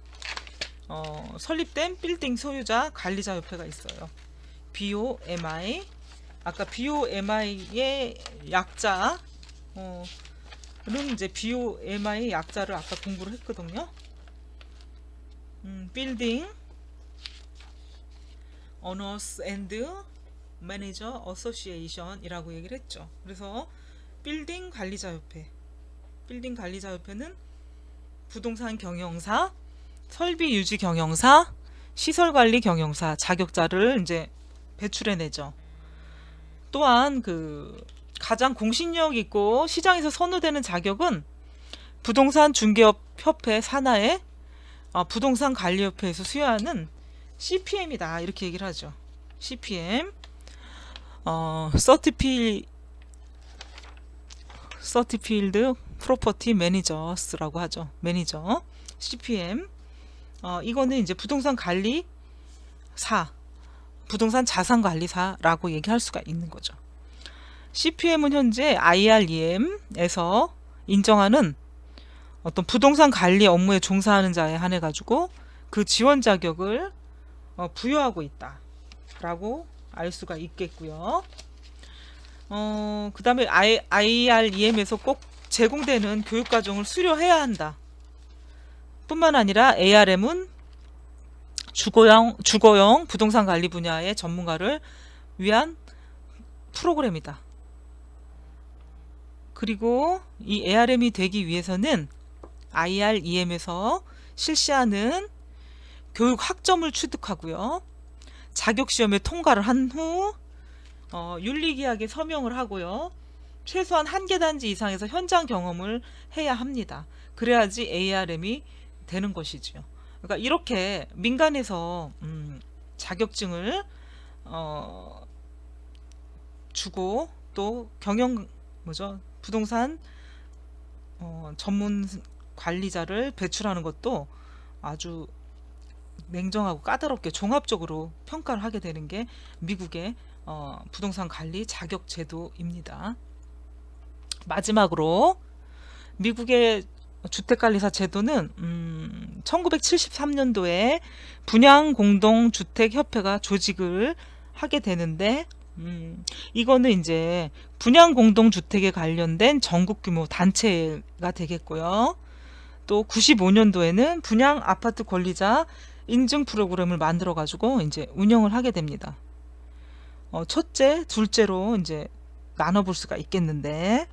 설립된 빌딩 소유자 관리자 협회가 있어요. BOMI. 아까 BOMI의 약자는 이제 BOMI 약자를 아까 공부를 했거든요. 빌딩 Owners and Manager Association이라고 얘기를 했죠. 그래서 빌딩 관리자 협회는 부동산 경영사, 설비 유지 경영사, 시설 관리 경영사 자격자를 이제 배출해내죠. 또한 그 가장 공신력 있고 시장에서 선호되는 자격은 부동산 중개업 협회 산하의 부동산 관리 협회에서 수여하는 CPM이다 이렇게 얘기를 하죠. CPM Certified Property Managers라고 하죠. 매니저 CPM. 이거는 이제 부동산 관리사, 부동산 자산 관리사라고 얘기할 수가 있는 거죠. CPM은 현재 IREM에서 인정하는 어떤 부동산 관리 업무에 종사하는 자에 한해 가지고 그 지원 자격을 부여하고 있다라고 알 수가 있겠고요. 그 다음에 IREM에서 꼭 제공되는 교육과정을 수료해야 한다. 뿐만 아니라 ARM은 주거용 부동산 관리 분야의 전문가를 위한 프로그램이다. 그리고 이 ARM이 되기 위해서는 IREM에서 실시하는 교육 학점을 취득하고요. 자격시험에 통과를 한 후 윤리계약에 서명을 하고요. 최소한 1개 단지 이상에서 현장 경험을 해야 합니다. 그래야지 ARM이 되는 것이지요. 그러니까 이렇게 민간에서 자격증을 주고 또 부동산 전문 관리자를 배출하는 것도 아주 냉정하고 까다롭게 종합적으로 평가를 하게 되는 게 미국의 부동산 관리 자격 제도입니다. 마지막으로 미국의 주택관리사 제도는 1973년도에 분양공동주택협회가 조직을 하게 되는데 이거는 이제 분양공동주택에 관련된 전국규모 단체가 되겠고요. 또 95년도에는 분양아파트 권리자 인증 프로그램을 만들어 가지고 이제 운영을 하게 됩니다. 첫째, 둘째로 이제 나눠볼 수가 있겠는데,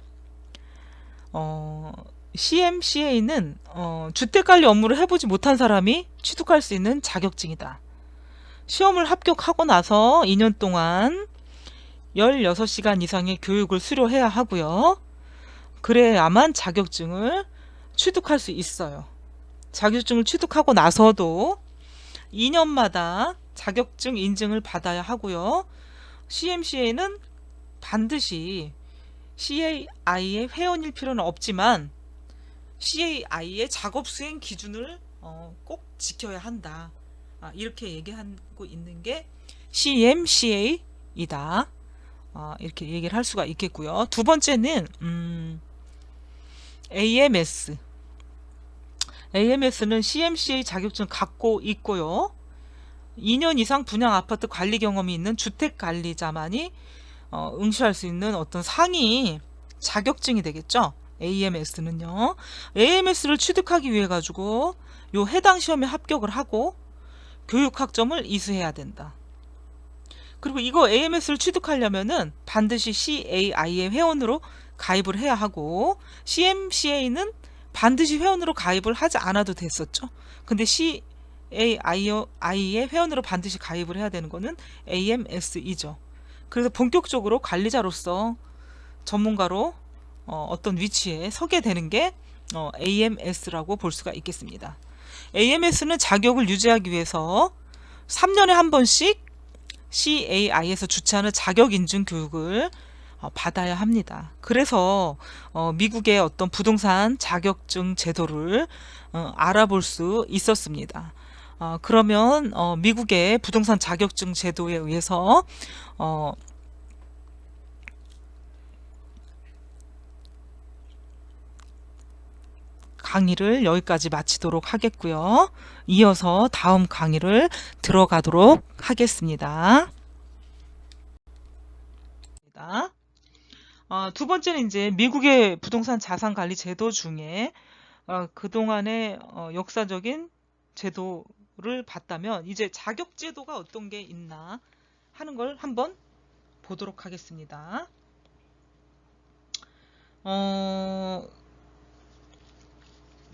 CMCA는 주택관리 업무를 해보지 못한 사람이 취득할 수 있는 자격증이다. 시험을 합격하고 나서 2년 동안 16시간 이상의 교육을 수료해야 하고요. 그래야만 자격증을 취득할 수 있어요. 자격증을 취득하고 나서도 2년마다 자격증 인증을 받아야 하고요. CMCA는 반드시 CAI의 회원일 필요는 없지만 CAI의 작업 수행 기준을 꼭 지켜야 한다. 이렇게 얘기하고 있는 게 CMCA이다. 이렇게 얘기를 할 수가 있겠고요. 두 번째는 AMS. AMS는 CMCA 자격증 갖고 있고요. 2년 이상 분양 아파트 관리 경험이 있는 주택관리자만이 응시할 수 있는 어떤 상위 자격증이 되겠죠. AMS는요. AMS를 취득하기 위해 가지고 요 해당 시험에 합격을 하고 교육학점을 이수해야 된다. 그리고 이거 AMS를 취득하려면은 반드시 CAI의 회원으로 가입을 해야 하고, CMCA는 반드시 회원으로 가입을 하지 않아도 됐었죠. 근데 CAI의 회원으로 반드시 가입을 해야 되는 거는 AMS이죠. 그래서 본격적으로 관리자로서 전문가로 어떤 위치에 서게 되는 게 AMS라고 볼 수가 있겠습니다. AMS는 자격을 유지하기 위해서 3년에 한 번씩 CAI에서 주최하는 자격 인증 교육을 받아야 합니다. 그래서 미국의 어떤 부동산 자격증 제도를 알아볼 수 있었습니다. 그러면 미국의 부동산 자격증 제도에 의해서 강의를 여기까지 마치도록 하겠고요. 이어서 다음 강의를 들어가도록 하겠습니다. 두 번째는 이제 미국의 부동산 자산 관리 제도 중에 그동안의 역사적인 제도를 봤다면 이제 자격 제도가 어떤 게 있나 하는 걸 한번 보도록 하겠습니다.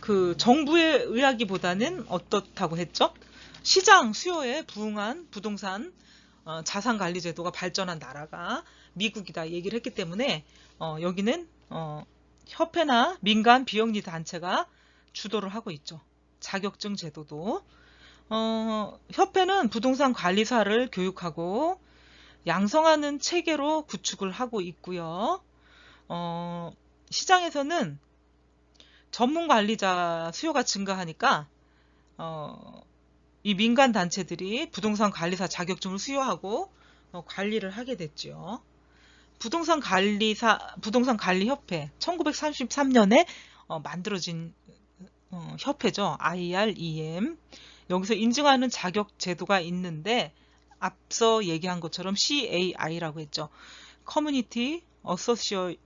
그 정부에 의하기보다는 어떻다고 했죠? 시장 수요에 부응한 부동산 자산 관리 제도가 발전한 나라가 미국이다 얘기를 했기 때문에 여기는 협회나 민간 비영리 단체가 주도를 하고 있죠. 자격증 제도도 협회는 부동산 관리사를 교육하고 양성하는 체계로 구축을 하고 있고요. 시장에서는 전문 관리자 수요가 증가하니까 이 민간 단체들이 부동산 관리사 자격증을 수여하고 관리를 하게 됐죠. 부동산 관리협회 1933년에 만들어진 협회죠. IREM. 여기서 인증하는 자격 제도가 있는데 앞서 얘기한 것처럼 CAI라고 했죠. Community Association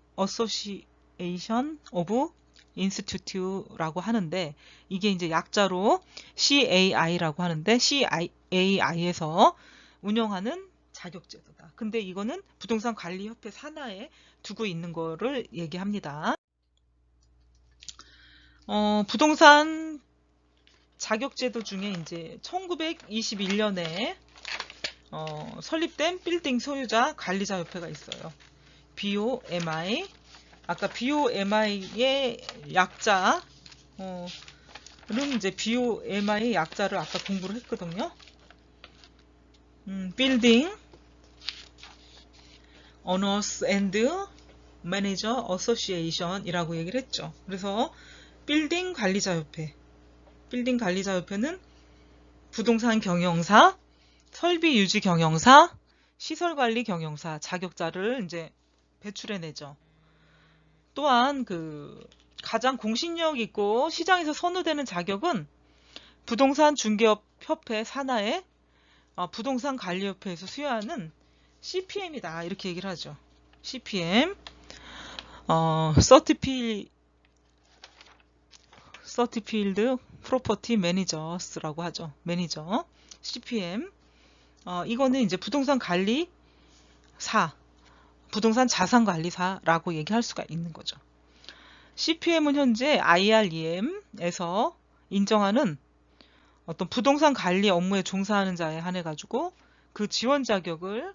of Institute라고 하는데 이게 이제 약자로 CAI라고 하는데 CAI에서 운영하는 자격제도다. 근데 이거는 부동산 관리협회 산하에 두고 있는 거를 얘기합니다. 부동산 자격제도 중에 이제 1921년에 설립된 빌딩 소유자 관리자 협회가 있어요. BOMI. 아까 BOMI의 약자, 는 이제 BOMI의 약자를 아까 공부를 했거든요. Building Owners and Manager Association이라고 얘기를 했죠. 그래서 빌딩 관리자협회. 빌딩 관리자협회는 부동산 경영사, 설비 유지 경영사, 시설 관리 경영사 자격자를 이제 배출해내죠. 또한 가장 공신력 있고 시장에서 선호되는 자격은 부동산 중개업 협회 산하의 부동산 관리협회에서 수여하는 CPM이다 이렇게 얘기를 하죠. CPM Certified Property Managers라고 하죠. 매니저, CPM. 이거는 이제 부동산 관리사, 부동산 자산관리사라고 얘기할 수가 있는 거죠. CPM은 현재 IREM에서 인정하는 어떤 부동산 관리 업무에 종사하는 자에 한해 가지고 그 지원 자격을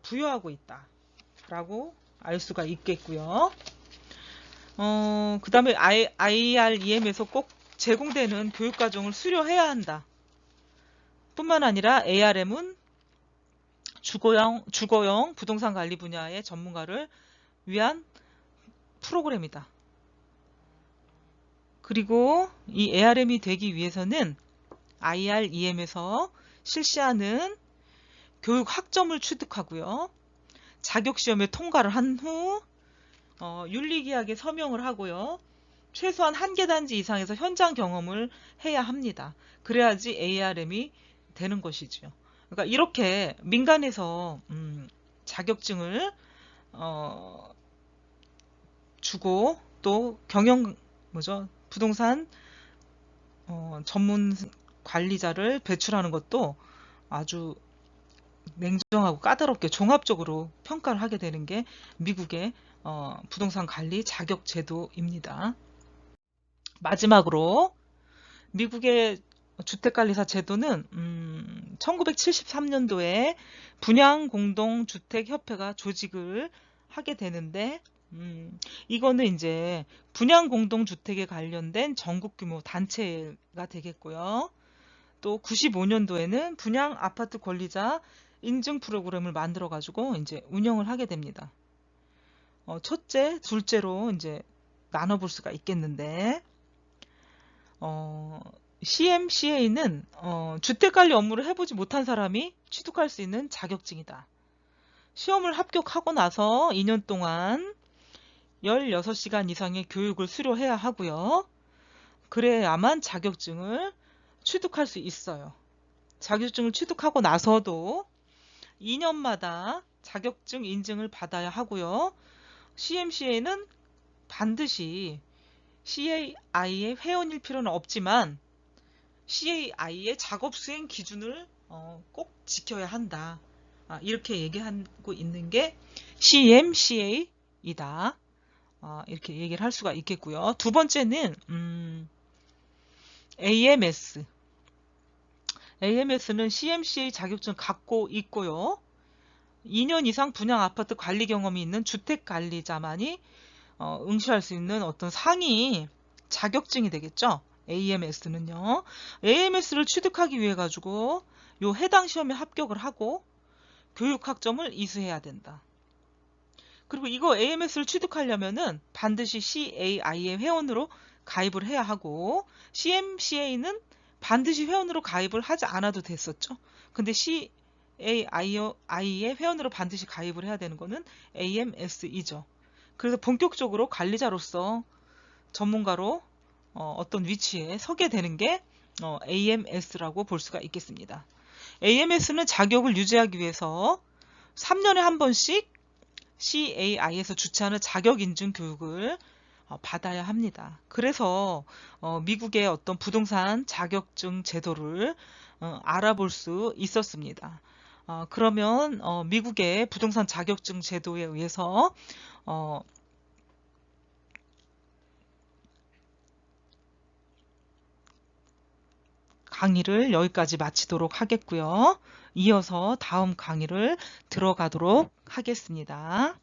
부여하고 있다라고 알 수가 있겠고요. 그 다음에 IREM에서 꼭 제공되는 교육과정을 수료해야 한다. 뿐만 아니라 ARM은 주거용 부동산 관리 분야의 전문가를 위한 프로그램이다. 그리고 이 ARM이 되기 위해서는 IREM에서 실시하는 교육 학점을 취득하고요. 자격시험에 통과를 한 후 윤리계약에 서명을 하고요. 최소한 1개 단지 이상에서 현장 경험을 해야 합니다. 그래야지 ARM이 되는 것이죠. 그러니까 이렇게 민간에서 자격증을 주고 또 부동산 전문 관리자를 배출하는 것도 아주 냉정하고 까다롭게 종합적으로 평가를 하게 되는 게 미국의 부동산 관리 자격 제도입니다. 마지막으로 미국의 주택관리사 제도는 1973년도에 분양공동주택협회가 조직을 하게 되는데 이거는 이제 분양공동주택에 관련된 전국 규모 단체가 되겠고요. 또 95년도에는 분양 아파트 권리자 인증 프로그램을 만들어 가지고 이제 운영을 하게 됩니다. 첫째, 둘째로 이제 나눠볼 수가 있겠는데, CMCA는 주택관리 업무를 해보지 못한 사람이 취득할 수 있는 자격증이다. 시험을 합격하고 나서 2년 동안 16시간 이상의 교육을 수료해야 하고요. 그래야만 자격증을 취득할 수 있어요. 자격증을 취득하고 나서도 2년마다 자격증 인증을 받아야 하고요. CMCA는 반드시 CAI의 회원일 필요는 없지만 CAI의 작업 수행 기준을 꼭 지켜야 한다. 이렇게 얘기하고 있는 게 CMCA이다. 이렇게 얘기를 할 수가 있겠고요. 두 번째는 AMS. AMS는 CMCA 자격증 갖고 있고요. 2년 이상 분양 아파트 관리 경험이 있는 주택관리자만이 응시할 수 있는 어떤 상위 자격증이 되겠죠. AMS는요. AMS를 취득하기 위해 가지고 요 해당 시험에 합격을 하고 교육학점을 이수해야 된다. 그리고 이거 AMS를 취득하려면은 반드시 CAI의 회원으로 가입을 해야 하고 CMCA는 반드시 회원으로 가입을 하지 않아도 됐었죠. 근데 CAI의 회원으로 반드시 가입을 해야 되는 거는 AMS이죠. 그래서 본격적으로 관리자로서 전문가로 어떤 위치에 서게 되는 게 AMS라고 볼 수가 있겠습니다. AMS는 자격을 유지하기 위해서 3년에 한 번씩 CAI에서 주최하는 자격인증 교육을 받아야 합니다. 그래서 미국의 어떤 부동산 자격증 제도를 알아볼 수 있었습니다. 그러면 미국의 부동산 자격증 제도에 의해서 강의를 여기까지 마치도록 하겠고요. 이어서 다음 강의를 들어가도록 하겠습니다.